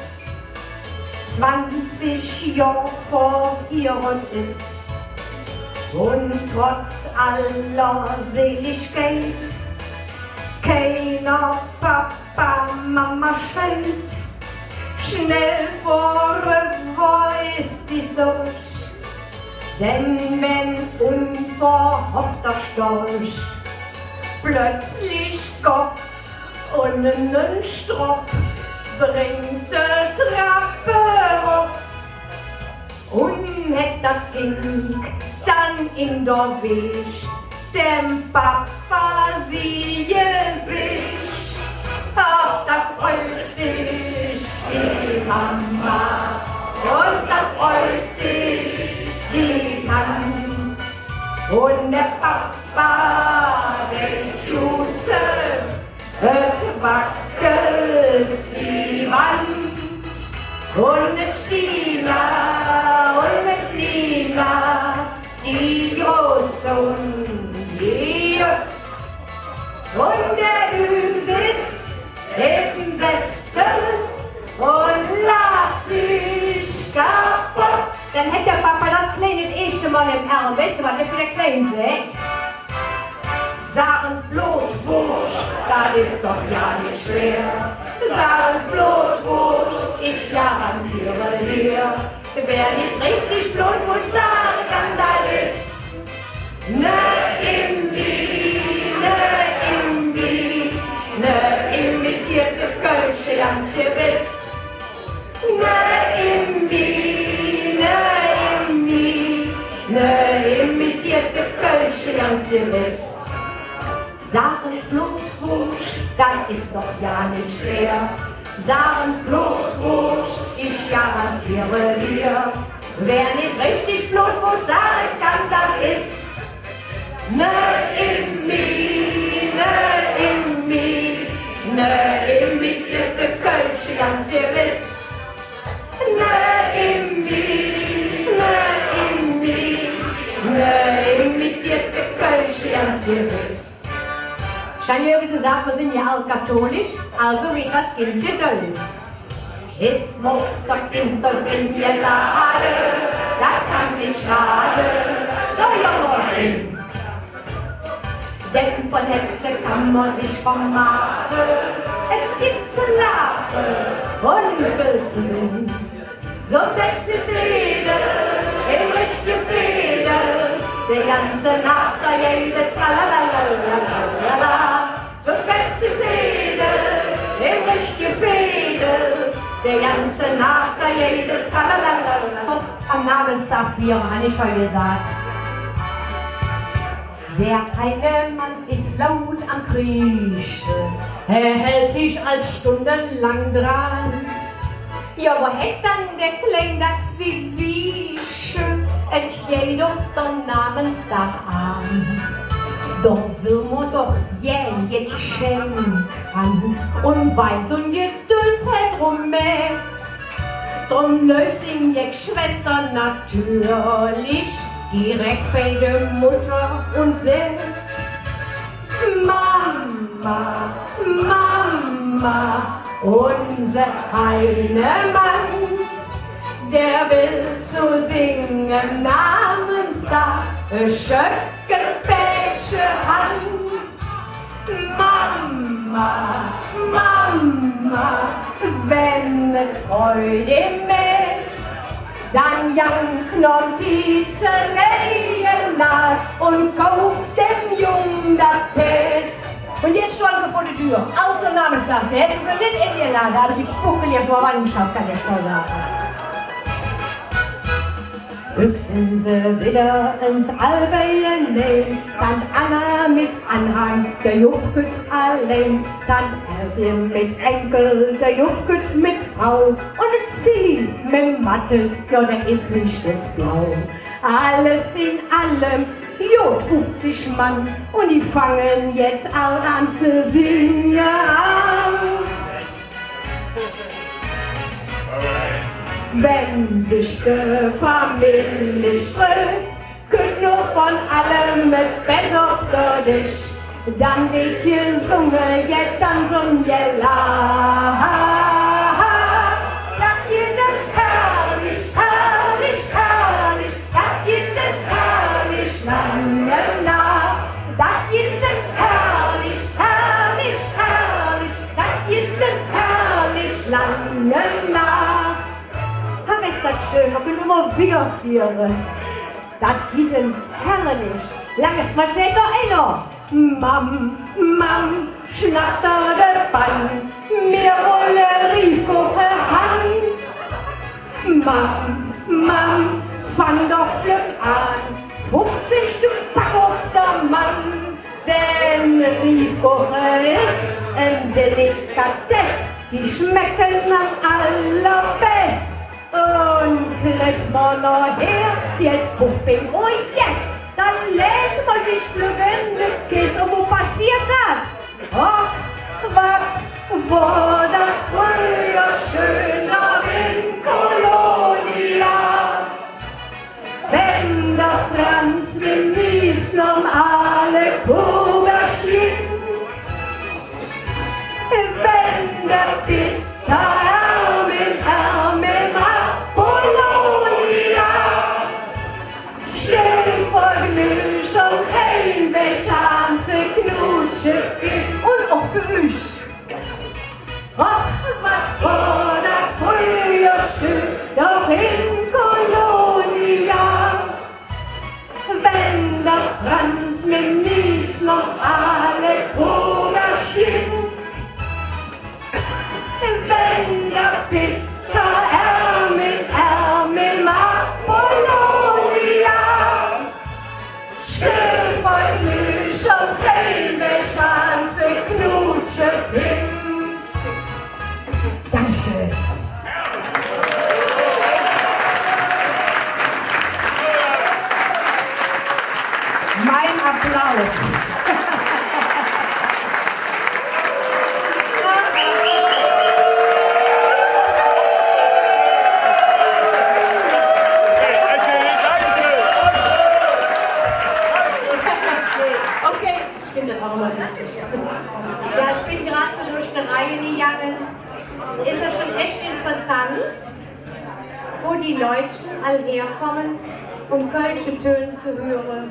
20 Jahre vor ihr ist und trotz aller Seligkeit keiner Papa, Mama schreit, schnell vorüber ist die Sorge. Denn wenn unverhoffter Storch plötzlich Kopf und einen Stropp bringt die Treppe auf und hätt das Kind dann in der Weg, dem Papa siehe sich, ach, da freut sich die Mama und da freut sich die Tante und der Papa, der Juse, es wackelt die Wand und mit Stina und mit Nina, die Große und die und der Ü sitzt im Sessel und lacht sich kaputt. Dann hätte der Papa das kleine erste Mal im Arm. Weißt du, was der für der Kleine sagt? Sagen's Blutwurst, das ist doch ja nicht schwer. Sagen's Blutwurst, ich garantiere dir. Wer nicht richtig Blutwurst sagen kann, das ist ne imitierte Kölsche ganz gewiss. Ne imitierte Kölsche ganz gewiss. Sagen's Blutwurst, das ist doch ja nicht schwer. Sagen's Blutwurst, ich garantiere dir. Wer nicht richtig Blutwurst sagen kann, das ist ne imitierte Kölsche ganz gewiss. Ne imitierte Kölsche ganz gewiss. Schein zu sagen, wir sind ja auch katholisch, also wie das Kind geduldet. Es muss das Kind in ihr Lade, das kann nicht schaden, doch ja hin. Denn von Hetze kann man sich vermachen, es gibt zu lachen und viel zu singen. So fest ist jeder, im richtigen Feder, die ganze Nacht, da jede Tralalalala. So fest ist jeder, im richtigen Feder, die ganze Nacht, da jede Tralalalala. Am Namenstag 4 habe ich schon gesagt. Der eine Mann ist laut am Kriechen, hält sich als stundenlang dran. Ja, wo hätt dann der Klein dat wie Wiesche, et je doch den Namenstag an. Doch will man doch jen jetzt schenken und Wein und Geduld drum mit. Drum läuft ihm je Schwester natürlich direkt bei der Mutter und sagt: Mama, Mama, unser Heinemann, der will so singen Namenstag, Schöckenpätsche Hand. Mama, Mama, wenn Freude mit, dann jank noch die Zerleien nach und kauft dem Jungen das Pet. Und jetzt stehen sie vor der Tür, außer Namenstag, der ist sie nicht eingeladen, aber die Puckel ihr Verwandtschaft kann ich schon sagen. Büchsen sie wieder ins Allweil nehmen, dann Anna mit Anhang, der Juppet allein, dann Elsie mit Enkel, der Juppet mit Frau und sie mit Mattes, ja, der ist nicht blau. Alles in allem, jo, 50 Mann und die fangen jetzt all an zu singen. Wenn sich die Familie strömt, könnt nur von allem mit besser für dich. Dann wird hier Summe, jetzt dann so ein Jella. Das geht dann herrlich, herrlich, herrlich. Das geht dann herrlich lange nach. Das geht dann herrlich, herrlich, herrlich. Das geht dann herrlich lange nach. Ist das schön, man kann immer wieder hören. Das hießen herrlich. Lange, man sieht doch einer. Mam, Mam, schnatterte Bann, mir wolle Riefgruppe Hand. Mam, Mam, fang doch flott an, 15 Stück pack auf der Mann. Denn Riefgruppe ist ein Delikatesse, die schmecken am allerbest. Und kriegt man noch her, jetzt Puffing, oh yes, dann lädt man sich flügende Kiss. Und wo passiert das? Ach, was war das früher schön da in Kolonia? Wenn der Franz mit Mies noch alle Kuberchen, wenn der Peter und auch für euch. Ach, was war das früher schön, doch in Kolonia. Wenn der Franz mit Mies noch alle Kugerchen, wenn der Peter Ärmel macht Polonia. Schön von Lüsch und Schanze, Knutsche, Film. Dankeschön. Mein Applaus. Okay, ich finde das auch immer lustig. Ja, ich bin gerade so durch die Reihe gegangen. Ist ja schon echt interessant, wo die Leute all herkommen, um kölsche Töne zu hören,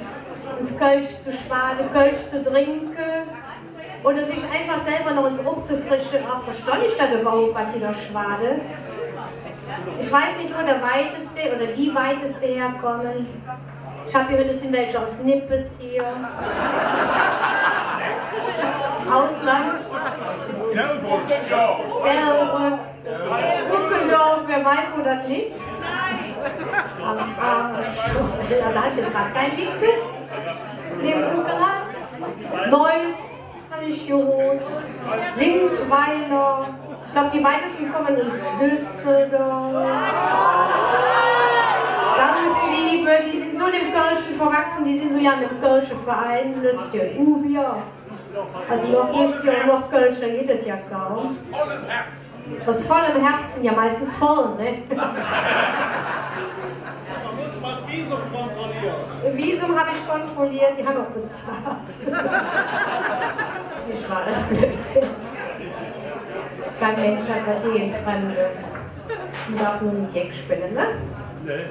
ins Kölsch zu schwaden, Kölsch zu trinken. Oder sich einfach selber noch ins aufzufrischen. Ach, verstehe ich das überhaupt, was die da schwade? Ich weiß nicht, wo der weiteste oder die weiteste herkommen. Ich habe hier jetzt in welche aus Nippes hier. Ausland. Delbrück. Buckendorf, wer weiß, wo das liegt? Da hat jetzt gerade kein Lied zu. Neben Buckerad. Neuss, kann ich gut. Lindweiler. Ich glaube, die weitesten kommen aus Düsseldorf. Ganz liebe, die sind so dem Kölschen verwachsen, die sind so ja dem Kölschen Verein, Lüstchen, Ubia. Also noch Lüstchen und noch Kölscher geht das ja kaum. Aus vollem Herzen, ja meistens voll, ne? Man muss mal Visum kontrollieren. Visum habe ich kontrolliert, die haben auch bezahlt. Nicht wahr, das Blödsinn. Kein Mensch hat was in Fremde. Man darf nur nicht Jack spielen, ne? Nee.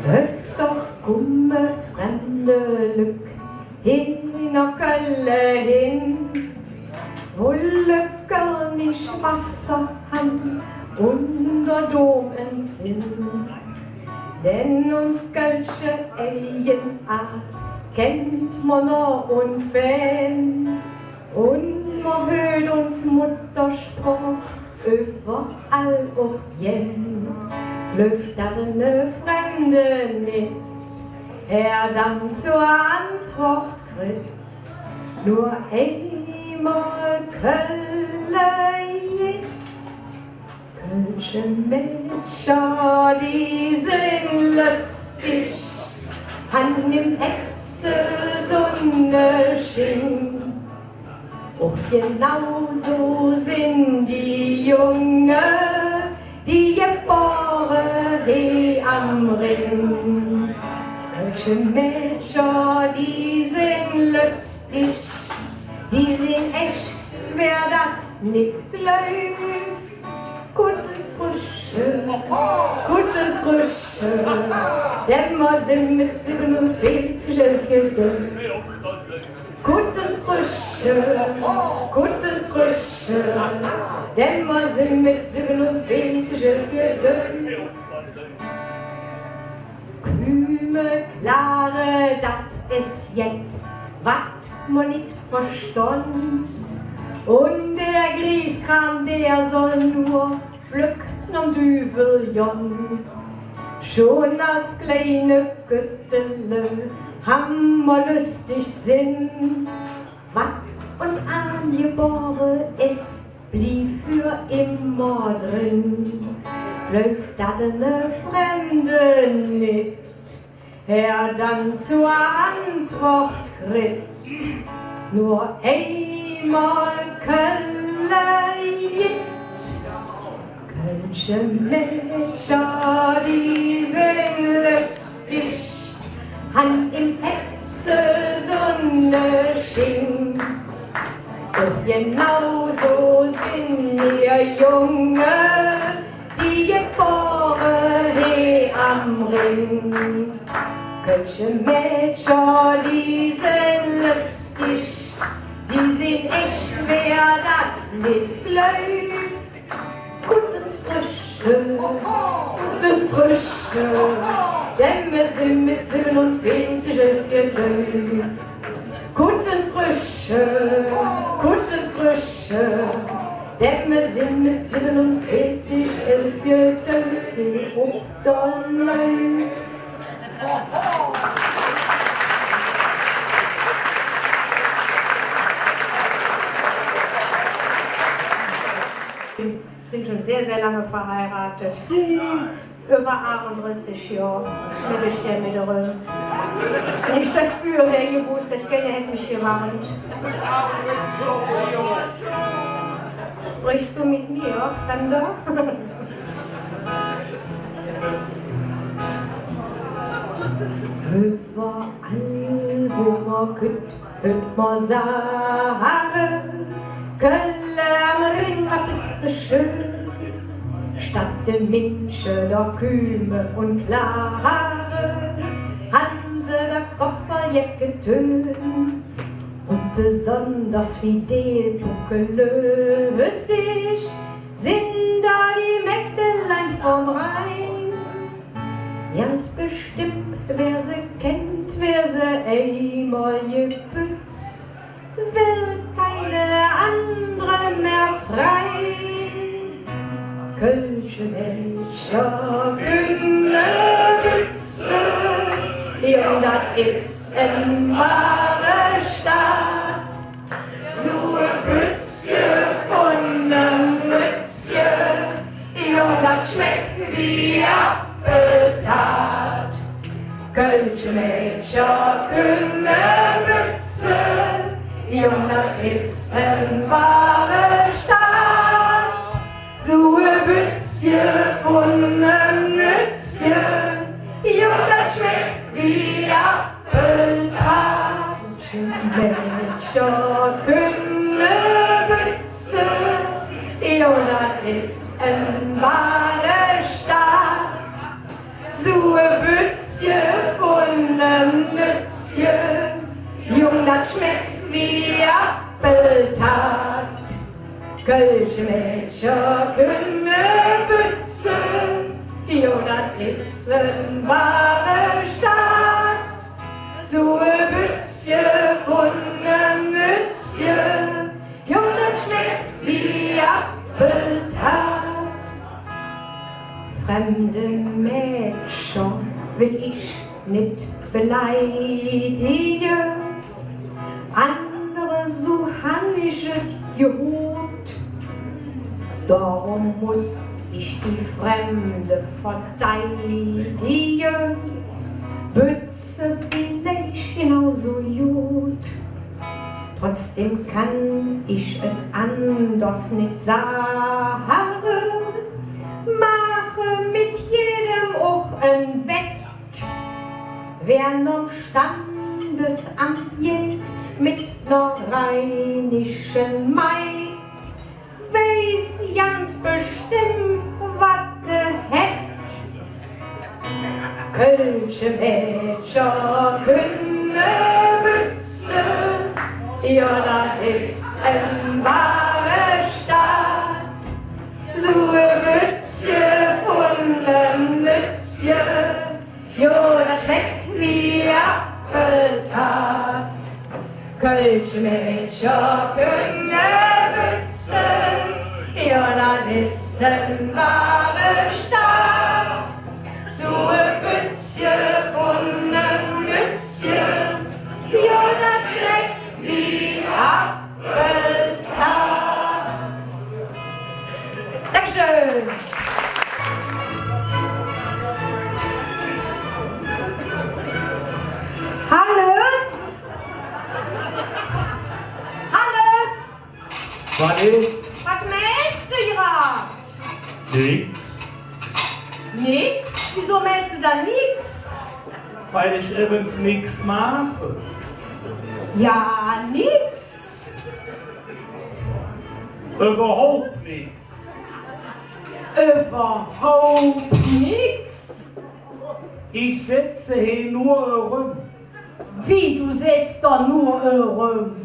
Öfters komme fremde Lück hin nach Kölle hin, wo Löcker nicht Wasser haben und der Dom sind. Denn uns Kölsche Eigenart kennt man noch und Fan und man hört uns Muttersprach überall auch jen. Läuft da eine Fremde nicht, er dann zur Antwort kriegt, nur einmal Kölle jit. Kölsche Mädchen, die sind lustig, Hand im Hetze, Sonne schien. Och genauso sind die Junge, die geboren he am Ring. Kölsche Mädchen, die sind lustig, die sind echt, wer dat nicht glaubt. Kuttens Früsche, denn wir sind mit 47 11 gedämpft. Kuttens Früsche, denn wir sind mit 47 11 gedämpft. Küme, klare, dat is jet, wat man nicht verstanden. Und der Grieskram, der soll nur pflücken am Düveljon. Schon als kleine Göttele haben wir lustig Sinn. Was uns angeboren ist, blieb für immer drin. Läuft dat eine Fremde nicht, er dann zur Antwort kriegt, nur einmal Kölle jit. Kölsche Mädchen, die sind lustig, Hand im Hetze, Sonne schien. Doch genauso sind wir Junge, die geboren he am Ring. Kölsche Mädchen, die sind lustig, die sind echt, wer dat nicht glaubt. Kuttens Früsche, denn wir sind mit 47 11 gedämpft. Kuttens Früsche, denn wir sind mit 47 11 gedämpft. Ob da läuft. Sind schon sehr, sehr lange verheiratet. Über 38 Jahre. Stelle ich der mittlere. Wenn ich das früher wäre gewusst, das gerne hätte mich gewarnt. Sprichst du mit mir, Fremder? Überall, wo man könnt, hört man sagen, Kölle am Ring, was ist das schön. Statt der Minsche, der Küme und Klare, Hanse, der Kopf voll Projektgetön und besonders fidel buckelöstig sind da die Mägdelein vom Rhein. Ganz bestimmt, wer sie kennt, wer sie einmal gepützt, will keine andere mehr freien. Kölsche Melcher, Günnebütze, ja, das ist ein wahre Stadt. So ein Bützje von nem Mützje, ja, das schmeckt wie Appeltat. Kölsche Melcher, Günnebütze, ja, das ist ein wahre Stadt. So ein Bützje von nem Mützje, ja, das schmeckt wie Appeltat. Melcher, Günnebütze, ja, das ist ein wahre Stadt. So ein Bützje von nem Mützje, jung, das schmeckt wie Appeltat. Kölsche Melcher, Günnebütze, ja, das ist ein wahre Stadt. So ein Bützje von nem Mützje, ja, das schmeckt wie Appeltat. Fremde Mädchen will ich nicht beleidigen, andere so han ich es gehört. Darum muss ich die Fremde verteidigen, Bütze vielleicht genauso gut. Trotzdem kann ich es anders nicht sagen, mache mit jedem auch ein Wett. Wer noch Standesamt geht mit ner rheinischen Maid, weiß ganz bestimmt, wat hätt. Kölsche Mädchen, Günnebütze, ja, das ist ein wahre Stadt. So ein Bützje von nem Mützje, ja, das schmeckt wie Appeltat. Kölsche Mädchen, Günnebütze, ja, das ist ein wahre Stadt. So ein Bützje von nem Mützje, ja, das schmeckt wie Appeltat. Dankeschön. Hannes? Hannes? Was ist? Was mähst du grad? Nix. Nix? Wieso mähst du da nix? Weil ich übrigens nichts mache. Ja, nix. Überhaupt nichts. Überhaupt nix. Ich sitze hier nur rum. Wie, du sitzt da nur rum?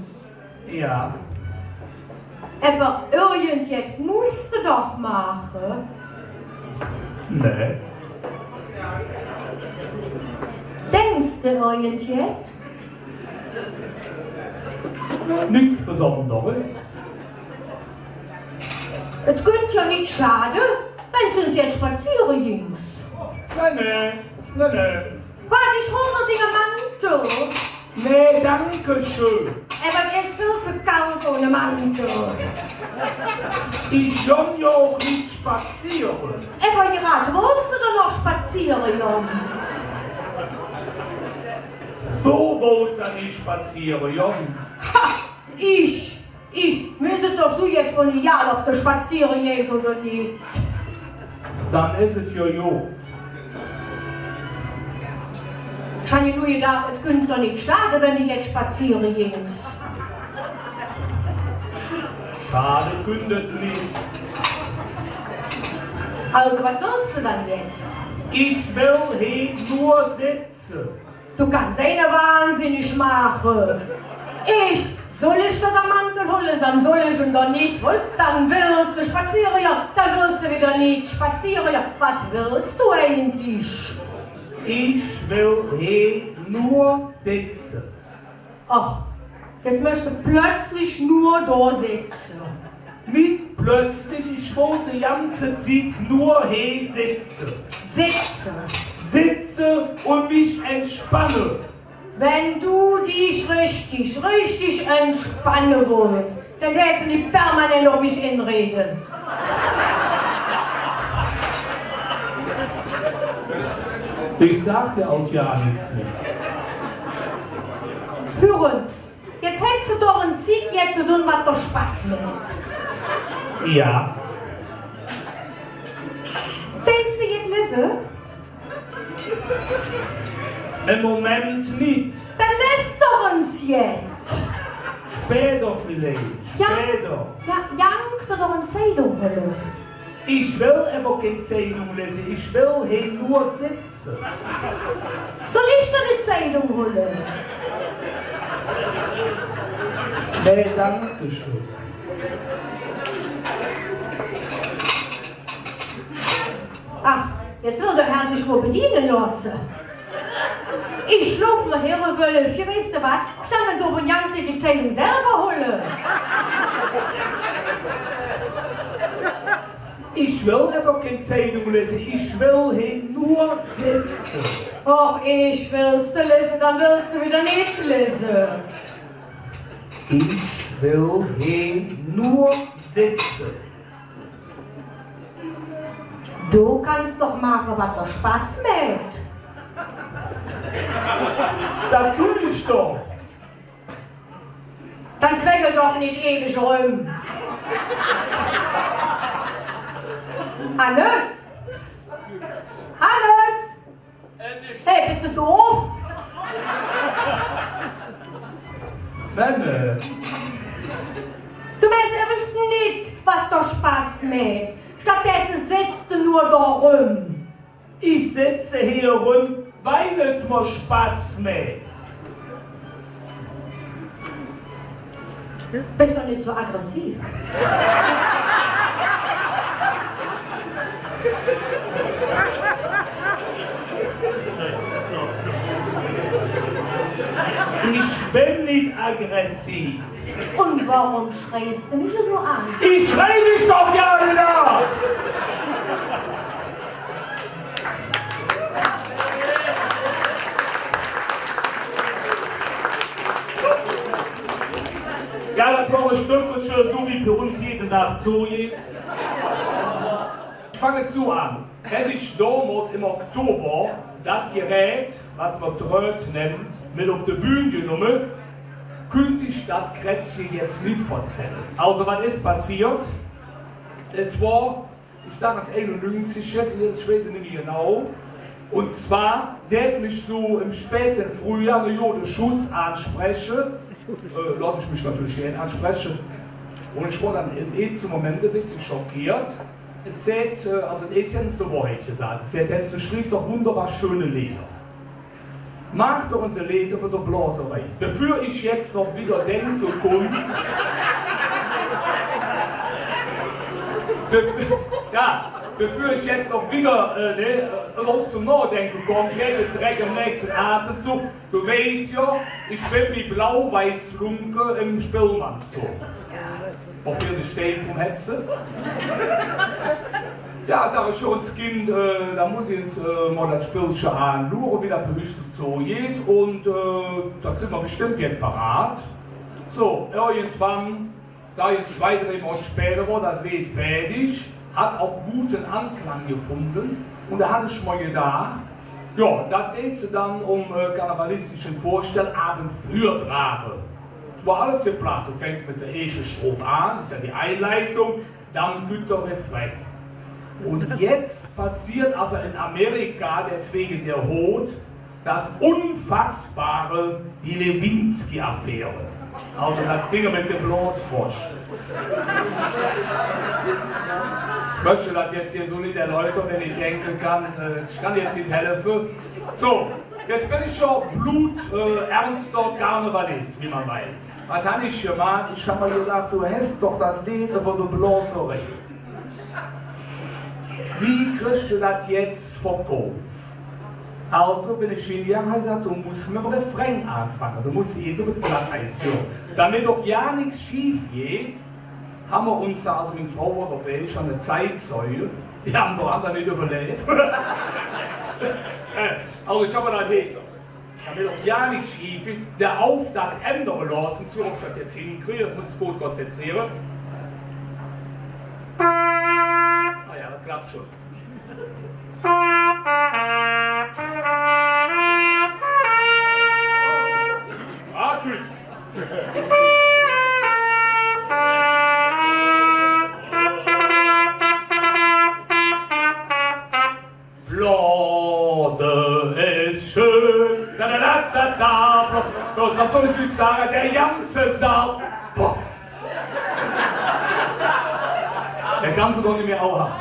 Ja. Aber irgendetwas musst du doch machen. Nee. Denkst du irgendetwas? Nichts Besonderes. Es könnte ja nicht schade, wenn sie uns jetzt spazieren gingst. Nee. Warte, ich hol dir den Mantel. Nee, danke schön. Aber der ist viel zu kalt ohne Mantel. Ich kann ja auch nicht spazieren. Aber gerade wolltest du doch noch spazieren, Jon? Du wolltest ja nicht spazieren, Jon. Ha! Ich! Mir ist es doch so jetzt von egal, ob du spazieren gehst oder nicht. Dann ist es ja gut. Ich habe nur gedacht, es könnte doch nicht schaden, wenn du jetzt spazieren gehst. Schade kündet nicht. Also, was willst du dann jetzt? Ich will hier nur sitzen. Du kannst eine wahnsinnig machen. Soll ich dir den Mantel holen, dann soll ich ihn doch nicht holen. Dann willst du spazieren, ja, dann willst du wieder nicht spazieren, ja. Was willst du eigentlich? Ich will hier nur sitzen. Ach, jetzt möchte ich plötzlich nur da sitzen. Nicht plötzlich, ich wollte die ganze Zeit nur hier sitzen. Sitzen? Sitze und mich entspanne. Wenn du dich richtig entspannen willst, dann hättest du nicht permanent auf mich inreden. Ich sag dir auch ja nichts mehr. Hör uns, jetzt hättest du doch einen Sieg jetzt zu tun, was dir Spaß macht. Ja. Denkst du jetzt lesen? Im Moment nicht. Dann lässt doch uns jetzt. Später vielleicht. Später. Ja, Jank dir doch eine Zeitung holen. Ich will einfach keine Zeitung lesen. Ich will hier nur sitzen. Soll ich dir die Zeitung holen? Nee, danke schön. Ach, jetzt will der Herr sich wohl bedienen lassen. Ich schlaf mal her und will, weißt du was? Stammen so und Jank dir die Zeitung selber holen. Ich will einfach keine Zeitung lesen. Ich will hier nur sitzen. Ach, ich willst du lesen, dann willst du wieder nicht lesen. Ich will hier nur sitzen. Du kannst doch machen, was dir Spaß macht. Das tue ich doch. Dann quengel doch nicht ewig rum. Hannes? Hannes? Hey, bist du doof? Männer. Du weißt übrigens nicht, was dir Spaß macht. Stattdessen sitzt du nur da rum. Ich sitze hier rum, weil es mir Spaß macht. Bist du nicht so aggressiv? Ich bin nicht aggressiv. Und warum schreist du mich so an? Ich schrei dich doch ja wieder! Ja, das war ein Stückchen, so wie bei uns jede Nacht zugeht. Ich fange zu an. Hätte ich damals im Oktober das Gerät, was man Tröd nennt, mit auf die Bühne genommen, könnte ich das Krätzchen jetzt nicht verzählen. Also, was ist passiert? Es war, ich sage jetzt 91, jetzt weiß ich nicht mehr genau. Und zwar, der hat mich so im späten Frühjahr eine Jode Schuss ansprechen. Lasse ich mich natürlich hier ansprechen. Und ich war dann in diesem Moment ein bisschen schockiert. Also jetzt hätten sie Wahrheit gesagt. Sie hätten du schließt doch wunderbar schöne Lieder. Mach doch unsere Lieder für die Blaserei. Bevor ich jetzt noch wieder denke, kommt. Bevor ich jetzt noch wieder auf zum Nachdenken komme, fällt der Dreck im nächsten Atemzug. Du weißt ja, ich bin wie blau-weiß Lunke im Spillmannszug. Auf jeden Stellen vom Hetze. Ja, sag ich schon, das Kind, da muss ich jetzt mal das Spielchen anschauen, wie das Bericht so geht. Und da kriegen wir bestimmt jetzt parat. So, irgendwann, sag ich 2-3 Mal später, war das Lied fertig. Hat auch guten Anklang gefunden. Und da hatte ich mal gedacht, ja, das ist dann karnevalistischen Vorstellabend für Drache. Es war alles geplant. Du fängst mit der ersten Strophe an, ist ja die Einleitung, dann gibt der Refrain. Und jetzt passiert aber in Amerika, deswegen der Hot, das Unfassbare, die Lewinsky-Affäre. Also das Ding mit dem Blanzfrosch. Ich möchte das jetzt hier so nicht erläutern, wenn ich denken kann, ich kann jetzt nicht helfen. So, jetzt bin ich schon ernster Karnevalist, wie man weiß. Was habe ich gemacht? Ich habe mir gedacht, du hast doch das Lied von der Blaserei. Wie kriegst du das jetzt verkauft? Also bin ich hingegangen und habe gesagt, du musst mit dem Refrain anfangen, du musst eh so mit dem Glatteis führen. Damit doch ja nichts schief geht, haben wir uns da, also mit Frau dabei, schon eine Zeitzeuge. Die haben doch andere nicht überlebt. Also ich habe da die, damit doch ja nichts schief geht, der Auftakt ändern lassen, zu ob ich das jetzt hinkriege, ich muss das gut konzentrieren. Ah ja, das klappt schon. Ah, gut. Blase ist schön, da da da da da. Was soll ich jetzt sagen? Der ganze Saal. Boah. Der kannst du doch nicht mehr auch haben.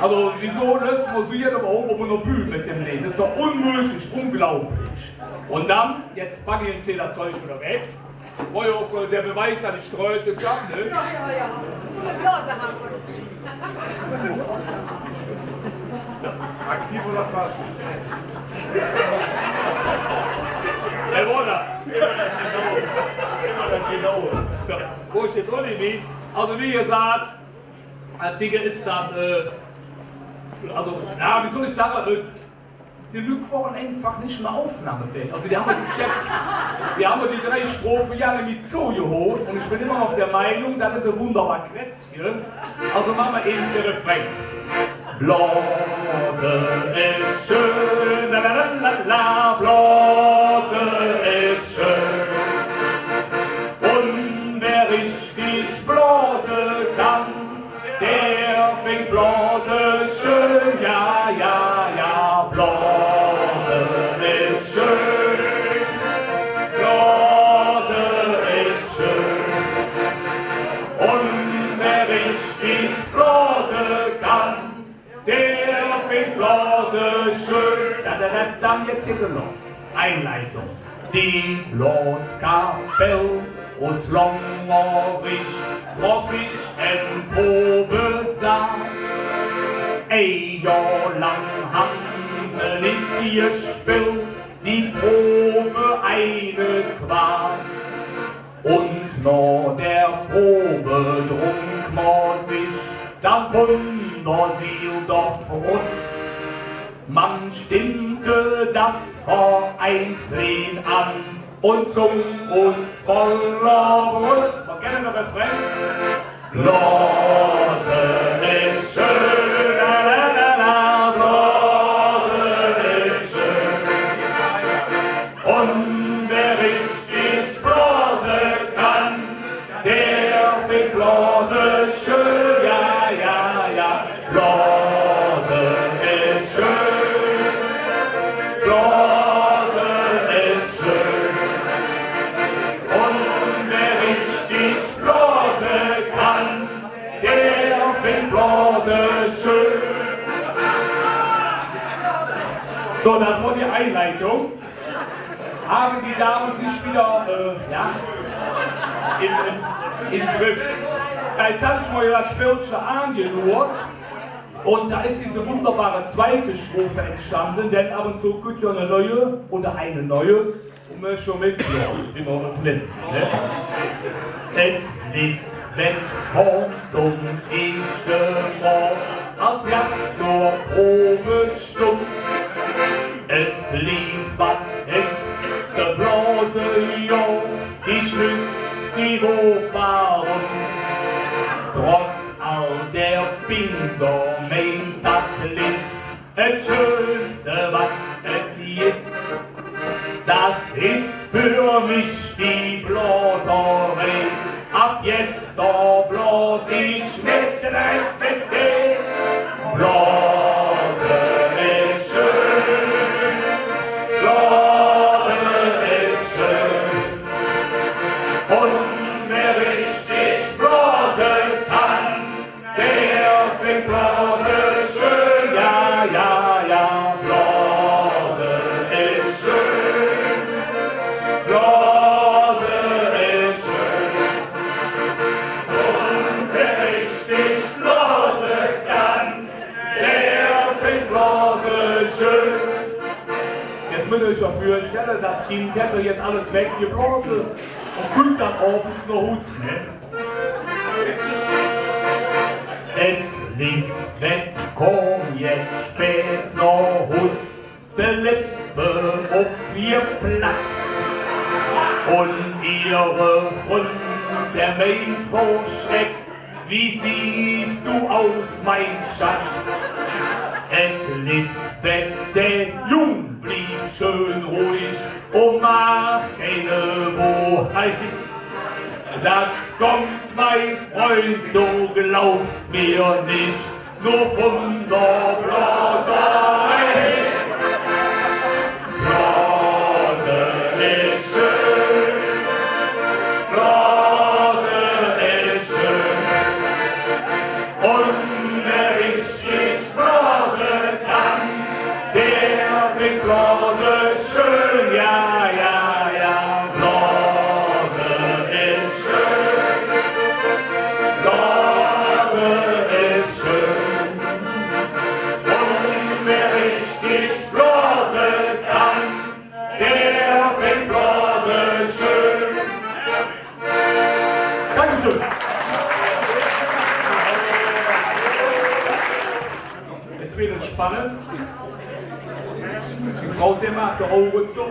Also wieso lösen wir so hier aber oben auf einer Bühne mit dem Lied? Das ist doch unmöglich, unglaublich. Und dann, jetzt packe ich den Zählerzeug wieder weg. War ja auch der Beweis, dass ich streute kann, ne? Ja. Nur eine Blase haben wir. Aktiv oder passiv? Herr Wohner. Immer das Genaue. Ja, wo steht Olivier? Also wie gesagt, das Ding ist dann, also, ja, wie soll ich sagen, die Lück waren einfach nicht mehr aufnahmefähig. Also die haben wir geschätzt, die haben wir die 3 Strophen ja mit zugeholt und ich bin immer noch der Meinung, das ist ein wunderbar Krätzchen. Also machen wir eben den Refrain. Blase ist schön, la la la la, Blase ist schön. Und wer richtig Blase kann, der fängt Blase schön, ja, ja, ja, Blase ist schön, Blase ist schön. Und wer richtig Blase kann, der fängt Blase schön. Dann jetzt hier los. Einleitung. Die Blaskapelle aus Longerich traf sich im Probesaal. Ein Jahr lang haben sie nicht gespielt, die Probe eine Qual. Und nach der Probe trunk man sich dann von der Seele der Frust. Man stimmte das Vereinslied an und zum Us voller Brust. Man kennt den Refrain. Blase ist schön, la la la la, Blase ist schön. Und wer richtig Blase kann, der fängt Blase schön, ja, ja, ja. Blase ist schön. So, das war die Einleitung. Haben die Damen sich wieder in Griff. Jetzt habe ich mal das Spielchen angeschaut und da ist diese wunderbare zweite Strophe entstanden, denn ab und zu gibt es ja eine neue oder eine neue und wir schon mitblasen, wie man noch nennt. Ne? Et Lisbeth kommt zum ersten Mal als Gast zur Probestund. Et blies wat et zur Blase jo, die Schlüss, die hoch waren. Trotz all der Binder meint dat Liss, et schönste wat et gibt. Das ist für mich die Blaserei. Ab jetzt da blas ich mit dir. Blase ist schön, Blase ist schön. Und wer richtig blasen kann, Jetzt müsst ihr euch dafür stellen, das Kind hätte jetzt alles weggeblasen und kommt dann abends noch raus, ne? Lisbeth, komm jetzt spät noch Hus, de Lippe auf ihr Platz. Und ihre Freund, der meint vor Schreck, wie siehst du aus, mein Schatz? Lisbeth sagt, Jung, blieb schön ruhig und mach keine Bohai. Das kommt, mein Freund, du glaubst mir nicht, nur von der Blaserei. Blase ist schön, Blase ist schön. Und wer richtig blasen kann, der findet Blase schön, ja, ja, ja. Blase ist schön, Blase ist schön. Und wer richtig blasen kann, der findet Blase schön. Dankeschön. Jetzt wird es spannend. Die Frau sie macht die Augen zu.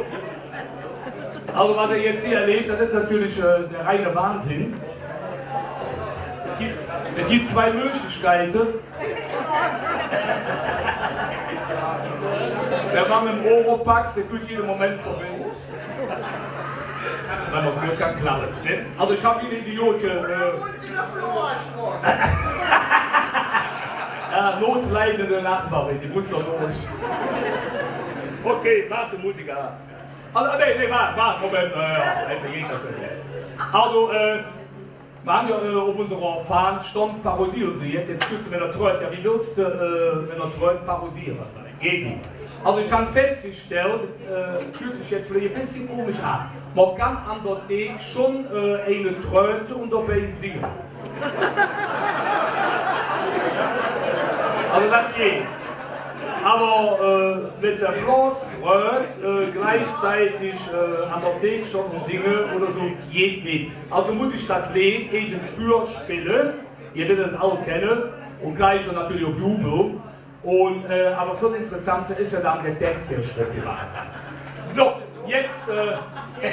Also was ihr jetzt hier erlebt, das ist natürlich der reine Wahnsinn. Es gibt zwei Möglichkeiten. Der Mann im Oropax, der kommt jeden Moment vorbei. Wenn man Glück hat, klappt es nicht. Also ich habe wieder Idioten. Ja, notleidende Nachbarin, die muss doch durch. Okay, mach die Musik an. Also, nee, warte, Moment. Also, wir haben ja auf unserer Fahne stand parodieren sie jetzt. Jetzt müssen wir das Treut, ja, wie willst du, wenn er Treut parodieren? Geht nicht. Also, ich habe festgestellt, fühlt sich jetzt vielleicht ein bisschen komisch an. Man kann an der Theke schon eine Treute und dabei singen. Also, das geht. Aber mit der Blaströte gleichzeitig an der Theke schon singen oder so geht nicht. Also muss ich das Lied irgendwann für spielen. Ihr werdet es auch kennen. Und gleich natürlich auf Jubel. Und, aber viel interessanter ist ja dann der Text sehr schön gemacht. So, jetzt. Ich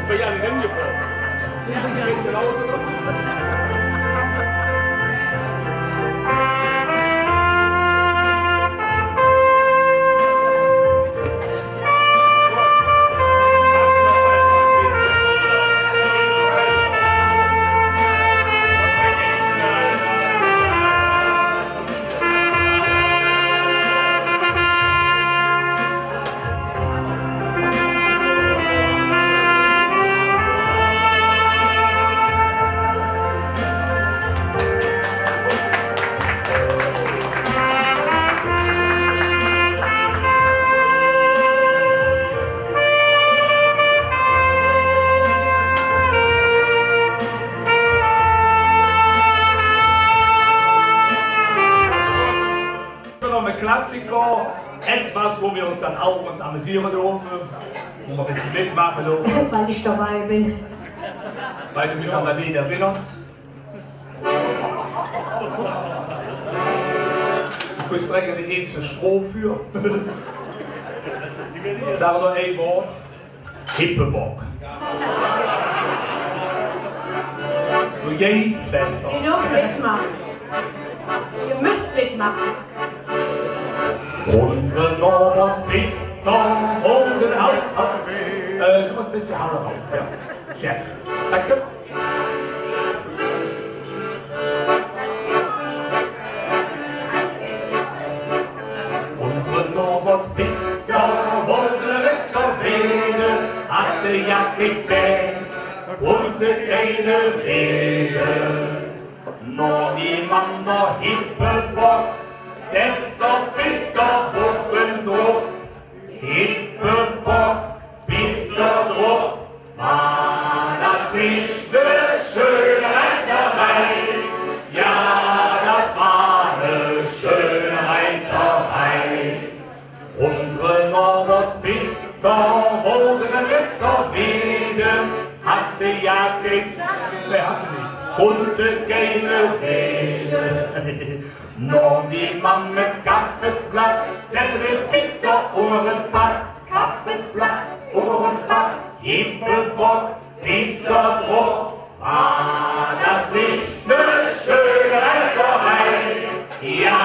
bin ja nicht hingekommen. Ein bisschen lauter. Klassiker, etwas, wo wir uns dann auch amüsieren dürfen, wo wir ein bisschen mitmachen dürfen. Weil ich dabei bin. Weil du mich an der Lied erinnerst. Du kannst direkt die erste Strophe für. Ich sage nur ein Wort. Hippebock. Du gehst besser. Ihr dürft mitmachen. Ihr müsst mitmachen. Unsere Norbers Peter und den Haus. Du musst ein bisschen Haare raus, ja. Chef. Danke. Unsere Norbers Peter wollte Wetter wählen, hatte ja gebänt, wollte keine Rede. Nur niemand der Hippebock, setzt doch bitte Wuffen drauf. Hippebock, bitte drauf. War das nicht eine schöne Reiterei? Ja, das war eine schöne Reiterei. Wer hatte nicht? Bunte keine Rede, nur die Mann mit Kappesblatt, selbe Bitter Ohrenpack, Kappesblatt, Ohrenpack, Hippelbock, Bitterdruck, war das nicht ne schöne Reiterei? Ja,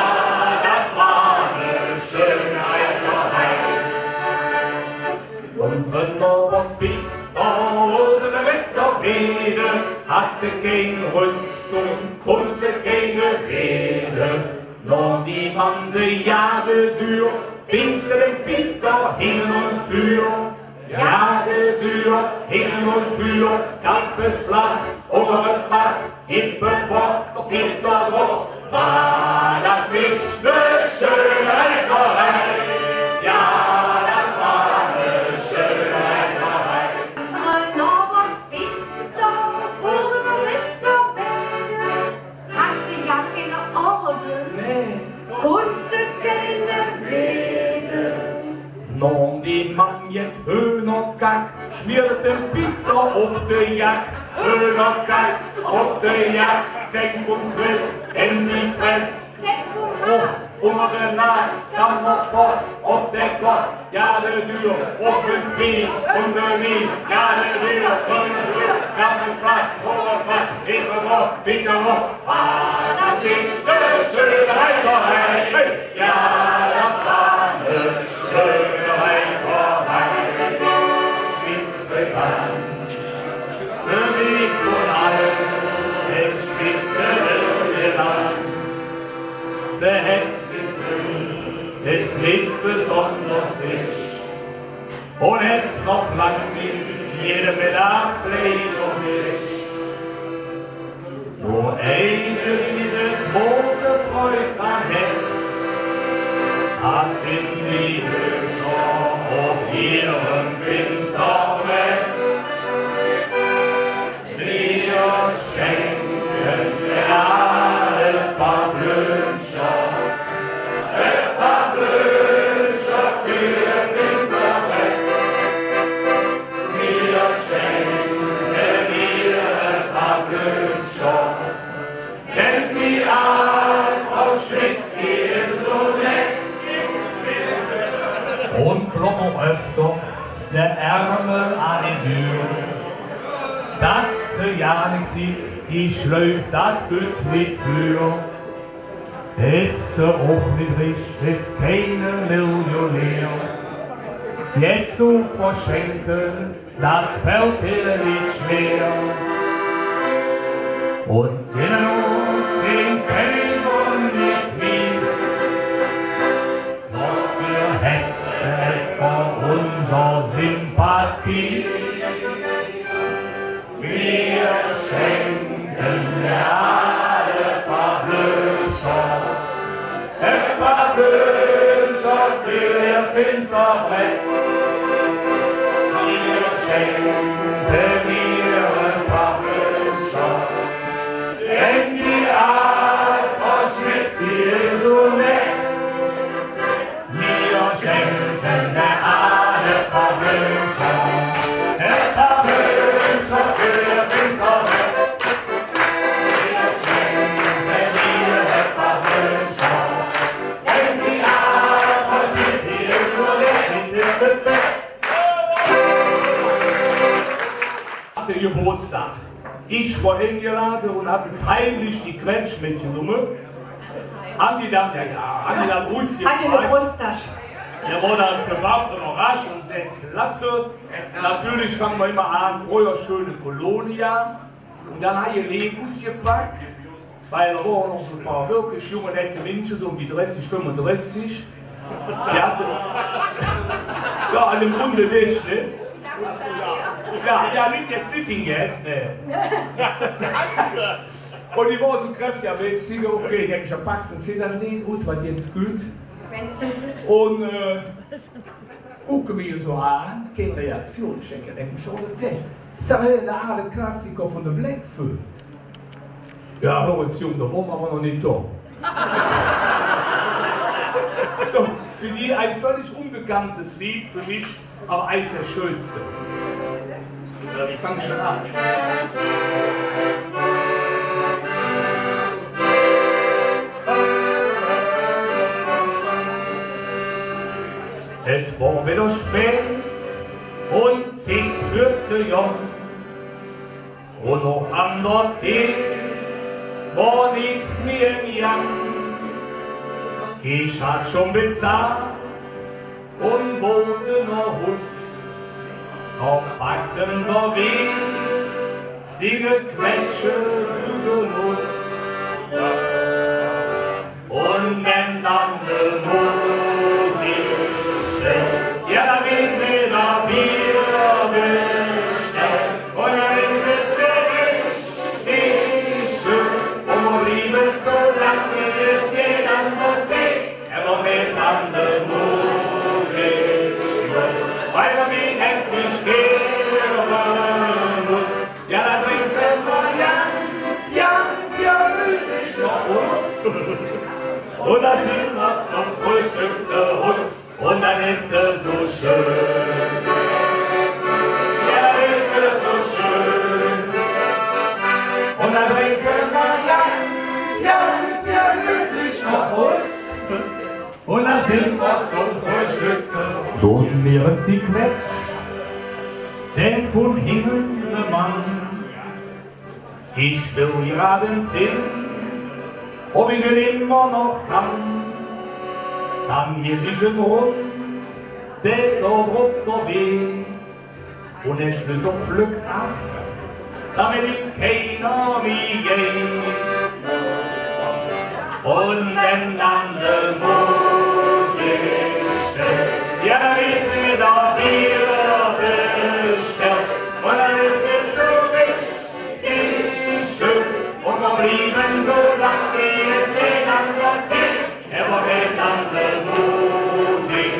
das war ne schöne Reiterei. Unsere Novospit oder mit der Rede, hatte keine Rüstung, konnte keine Rede. Nur die Bande Jahre dür, Pinsel Peter hin und für. Jahre dür, hin und für, Kappesblatt, Ohrenpack, Hippelbock, Bitterdruck. War das nicht ne schöne Reiterei? Ja, das war ne schöne Reiterei. Unsere Novospiter wurde mit der Rede, hatte ja keine Orden, konnte keine Rede. Nom die Mann jet Höhnerkack, schmiert den Bitter ob de Jack. Höhnerkack, ob de Jack, Zeck und Christ in die Fress. Klecks und Haas, Unter der Nas, Kammerpott, ob der Gott, ja der Dür, ob es Bier, und der Lied, ja der Dür, und der Dür, Kappesblatt, Ohrenpack, Hippelbock, Bitterdruck. War das nicht ne schöne Reiterei? Ja, das war ne schöne Reiterei. Spitzbekannt, für mich von allen, der Spitze Irland. Sie hätt es liegt besonders sich und hätt noch lang nicht jede Bedarf Fleisch und Milch. Nur eine, die das große Freude dran hätt, hat's in die Höhe auf ihrem Finsterwelt. Wir schenken gerade ein paar Blümchen. Und kloppen öfters der Ärmel an die Tür. Dat sie ja nicht sieht, die schläuft dat gut mit für. Ist sie auch nicht richtig, ist keine Millionär. Jetzt zu verschenken, das fällt ihr nicht schwer. Und sind uns 10 Pfennig und nicht viel. Doch wir hetzen etwa unser Sympathie. Wir schenken gerade ein paar Blöcher. Ein paar Blöcher für ihr Finsterbrett. Wir schenken mir ein paar Blöcher. Denn die Art verschwitzt hier so nett. Wir schenken der Ade ein paar Blöcher. Ein paar Blöcher für ihr Finsterbrett. Wir schenken mir ein paar Blöcher. Denn die Art verschwitzt hier so nett. Hatte Geburtstag. Ich war hingeladen und habe uns heimlich die Quetsch mitgenommen. Haben die dann, haben die dann Russen Hatte eine Brusttasche. Der war dann verwafft und überrascht und sehr klasse. Natürlich fangen wir immer an, vorher schöne Kolonia. Und dann habe ich Lebus gepackt, weil da waren noch so ein paar wirklich junge, nette Menschen, so um die 30, 35. Die hatten, ja, an dem Runde nicht, ne? Ja, nicht jetzt nicht hingegessen, ne? Und die war so kräftig, aber jetzt sind wir okay, denke ich, packst du das nicht aus, was jetzt gut. Und gucken wir so an, keine Reaktion, ich denke schon, das ist doch der alte Klassiker von den Blackfoot. Ja, hör jetzt Junge, da waren wir aber noch nicht da. So, für die ein völlig unbekanntes Lied, für mich aber eins der schönsten. Ich fange schon an. Es war wieder spät und 10:14 Uhr und noch an der Tee war nix mehr im Gang. Ich hatte schon bezahlt und wollte noch Hus. Noch packten wir Weg, sie gequetsche Genuss. Und wenn dann die Musik stellt, ja, da wird wieder Bier bestellt. Und dann ist es sehr richtig schön. Und wir blieben so lange, jetzt jeder noch Tee. Aber wenn dann die Musik schluss, weil wir mich endlich gehen muss. Ja, dann trinken wir ganz gemütlich noch uns. Und dann sind wir zum Frühstück zu uns. Und dann ist es so schön. Ja, dann ist es so schön. Und dann trinken wir ganz gemütlich noch uns. Und dann sind wir zum Frühstück zu uns. Lohnen wir uns die Quetsch, sind vom Himmel ne Mann. Ich will gerade Sinn, ob ich ihn immer noch kann. Dann hier sich ein Rund, seht der Druck der Weg und der Schlüssel pflückt ab, damit ihm keiner mehr geht. Und wenn dann die Musik stellt, ja, dann wird wieder Bier bestellt. Und dann ist es so richtig schön. Und wir blieben so lang wie jetzt jeder noch Tee. Aber wenn dann die Musik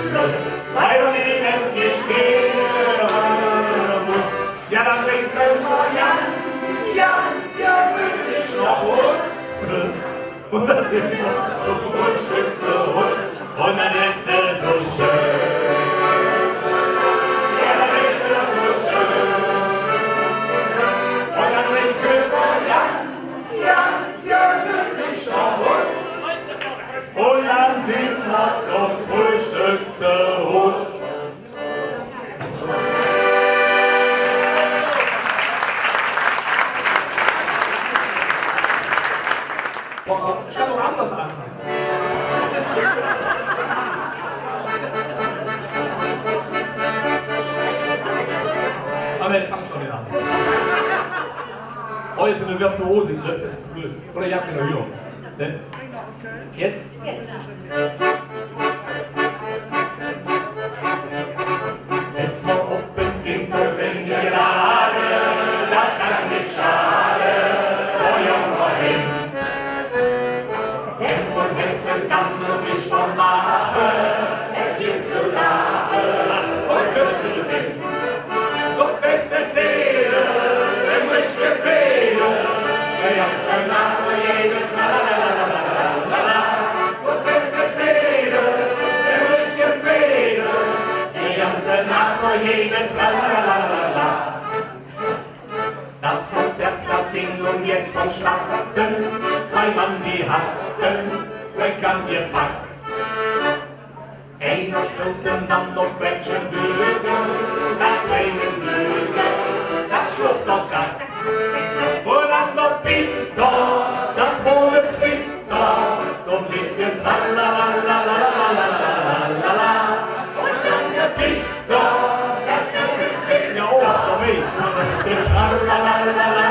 Schluss, weil wir nicht endlich gehen muss, ja, dann trinken wir ganz gemütlich noch was. Und dann sind wir zum Frühstück zu uns. Und dann ist es so schön. Ja, dann ist es so schön. Und dann trinken wir ganz gemütlich noch was. Und dann sind wir zum Frühstück zu uns. Ich kann doch anders anfangen. Aber jetzt fang schon wieder an. Oh, jetzt eine Virtuose, das ist blöd. Oder ihr habt ja noch hier. Denn jetzt? Jetzt. Es war oben Winter, wenn wir gerade, da kann nicht schade, oh Junge hin. Denn von Hetzeldamm muss ich vom Mache, der Kind zu lachen Und für zu singen. So feste Seele, himmlische Fehler, der ganze Name jeden Tralalalala. So feste Seele, himmlische Fehler, der ganze Name jeden Tralalalala. Das Konzert, das hing nun jetzt vonstatten, zwei Mann, die hatten, Röckern ihr Pack. Einer Stunden dann noch quetschen Bürger, nach einem Bürger, das schlug der Kack. Und an der Pinto, das wurde Zwitter, so ein bisschen tralalalalala. Und an der Pinto, das wurde Zwitter, ja, oh, da weh, so ein bisschen tralalalalala.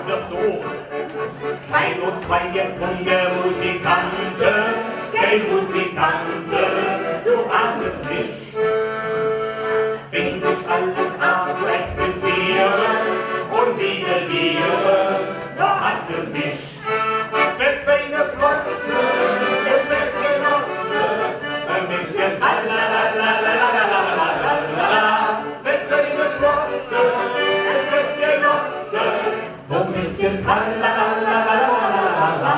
Virtuos. Ein und zwei jetzt Hunde Musikanten, kein Musikante, du ahnst es nicht. Fing sich alles an zu explizieren und die Tiere noch hatten sich Festbeine Flosse, feste Genosse, ein bisschen tralalalalala, Festbeine Flosse, feste Genosse, so ein bisschen tralalalalala.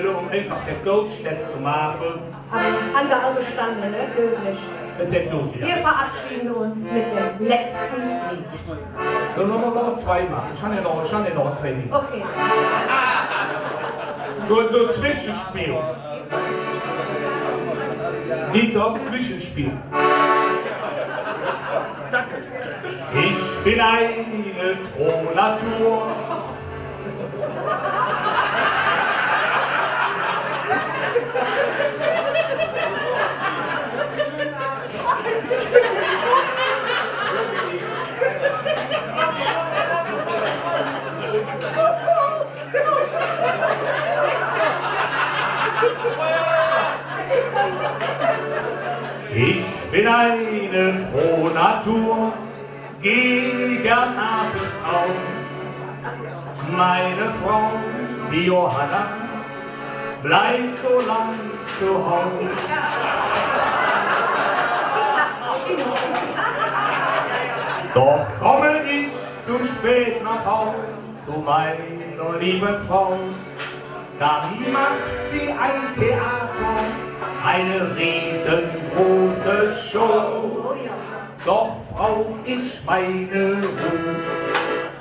wollen, um einfach den Coach-Test zu machen. Haben sie alle bestanden, ne? Glücklich. Wir verabschieden uns mit dem letzten Lied. Dann sollen wir noch zwei machen. Ich habe ja noch ein Training. Okay. So ein Zwischenspiel. Dieter, Zwischenspiel. Danke. Ich bin eine frohe Natur. Ich bin eine frohe Natur, geh gern abends aus. Meine Frau, die Johanna, bleibt so lang zu Hause. Doch komme ich zu spät nach Haus zu meiner lieben Frau, dann macht sie ein Theater, eine riesengroße Show. Doch brauch ich meine Ruhe.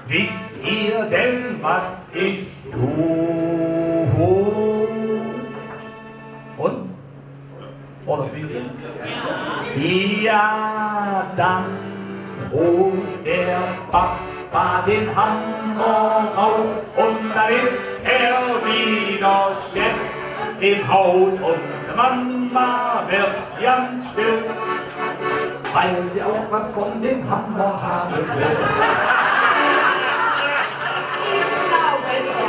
Wisst ihr denn, was ich tue? Und? Oder wie? Ja, dann holt der Papa den Hammer raus und dann ist er wieder Chef im Haus und Mama wird ganz still, weil sie auch was von dem Hammer haben will. Ich glaube es ja.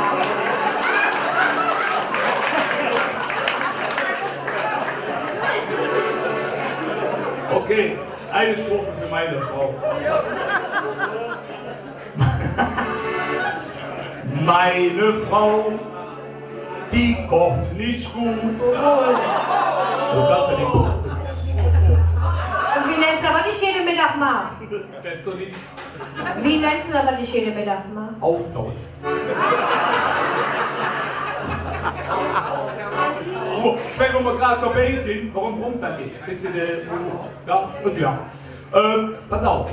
Okay, eine Strophe für meine Frau. Meine Frau, die kocht nicht gut. Du kannst ja nicht kochen. Und wie nennst du aber dich jeden Mittag mal? Kennst du nicht? Wie nennst du aber dich jeden Mittag mal? Austausch. Oh, wenn wir gerade dabei sind, warum brummt das nicht? Bisschen, ja, und ja. Pass auf.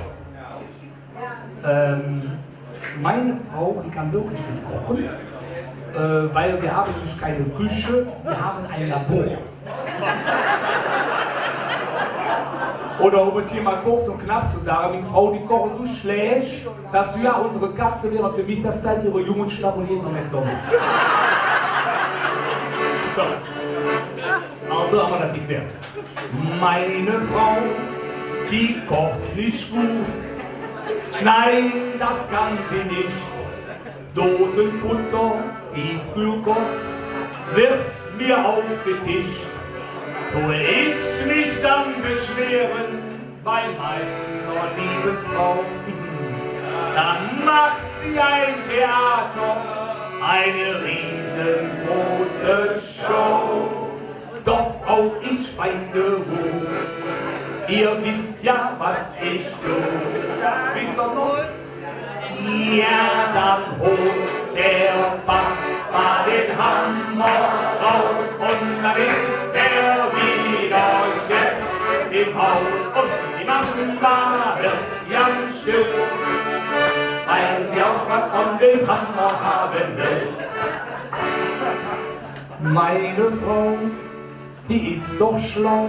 Meine Frau, die kann wirklich nicht kochen, weil wir haben nämlich keine Küche, wir haben ein Labor. Oder um es hier mal kurz und knapp zu sagen, meine Frau, die kocht so schlecht, dass ja unsere Katze während der Mittagszeit ihre Jungen schnabulieren und McDonald's. So. Also haben wir das geklärt. Meine Frau, die kocht nicht gut. Nein, das kann sie nicht. Dosenfutter, Tiefkühlkost wird mir aufgetischt. Tue ich mich dann beschweren bei meiner lieben Frau, dann macht sie ein Theater, eine riesengroße Show. Doch brauch ich meine Ruhe. Ihr wisst ja, was ich tue. Wisst ihr noch? Ja, dann holt der Papa den Hammer raus und dann ist er wieder Chef im Haus und die Mama wird ganz still, weil sie auch was von dem Hammer haben will. Meine Frau, die ist doch schlau,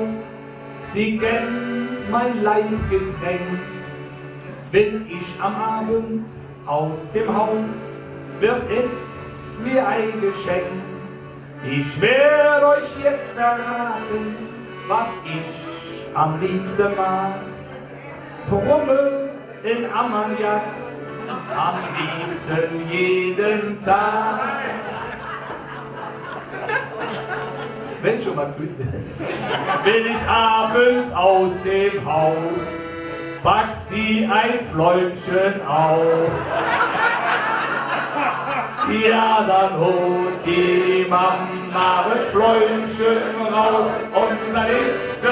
sie kennt mein Leibgetränk. Wenn ich am Abend aus dem Haus, wird es mir ein Geschenk. Ich werde euch jetzt verraten, was ich am liebsten mag. Brummel in Ammoniak, am liebsten jeden Tag. Wenn schon was gut ist. Bin ich abends aus dem Haus, packt sie ein Fläumchen auf. Ja, dann holt die Mama das Fläumchen raus und dann ist sie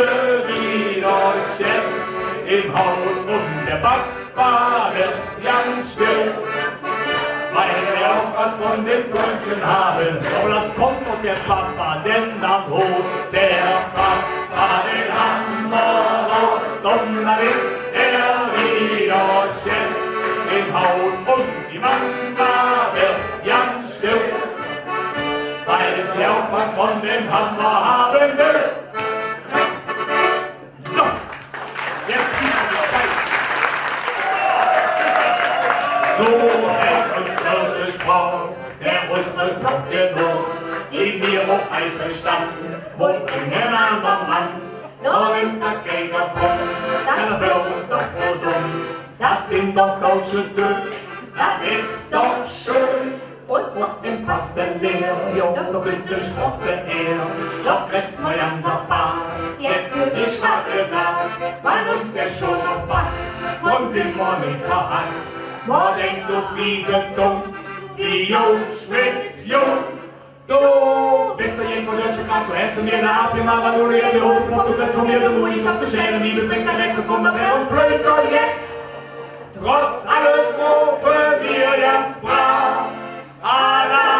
wieder Chef im Haus und der Papa wird ganz still, weil wir auch was von dem Freundchen haben. Aber das kommt doch der Papa, denn dann holt der Papa den Hammer raus. Und dann ist er wieder Chef im Haus und die Mama wird ganz still, weil sie auch was von dem Hammer haben will. So, jetzt ist die Zeit. So hält uns Kirche Sprach, der Rüstel kommt genug, den wir auch einverstanden, wo ein anderer Mann noch in der Gegend kommt, dann wird uns doch so dumm. Das sind doch Couche Dünn, das ist doch schön. Und noch im Fasten leer, jo, da könnt ihr Sport zu Ehr. Da kriegt man unser Bart, der für die Schwarze sagt, weil uns der schon noch passt, drum sind wir nicht verhasst. Man denkt, du fiese Zung, wie Jung schwitzt jung. Du bist ja von deutscher Karte, du hast von mir eine Ab, immer war nur die Luft, du bist von mir der Mund, ich hab die Schäden, wie bis Trinker, der zu kommen, da wäre uns völlig trotz allem rufen wir ganz brav. Allah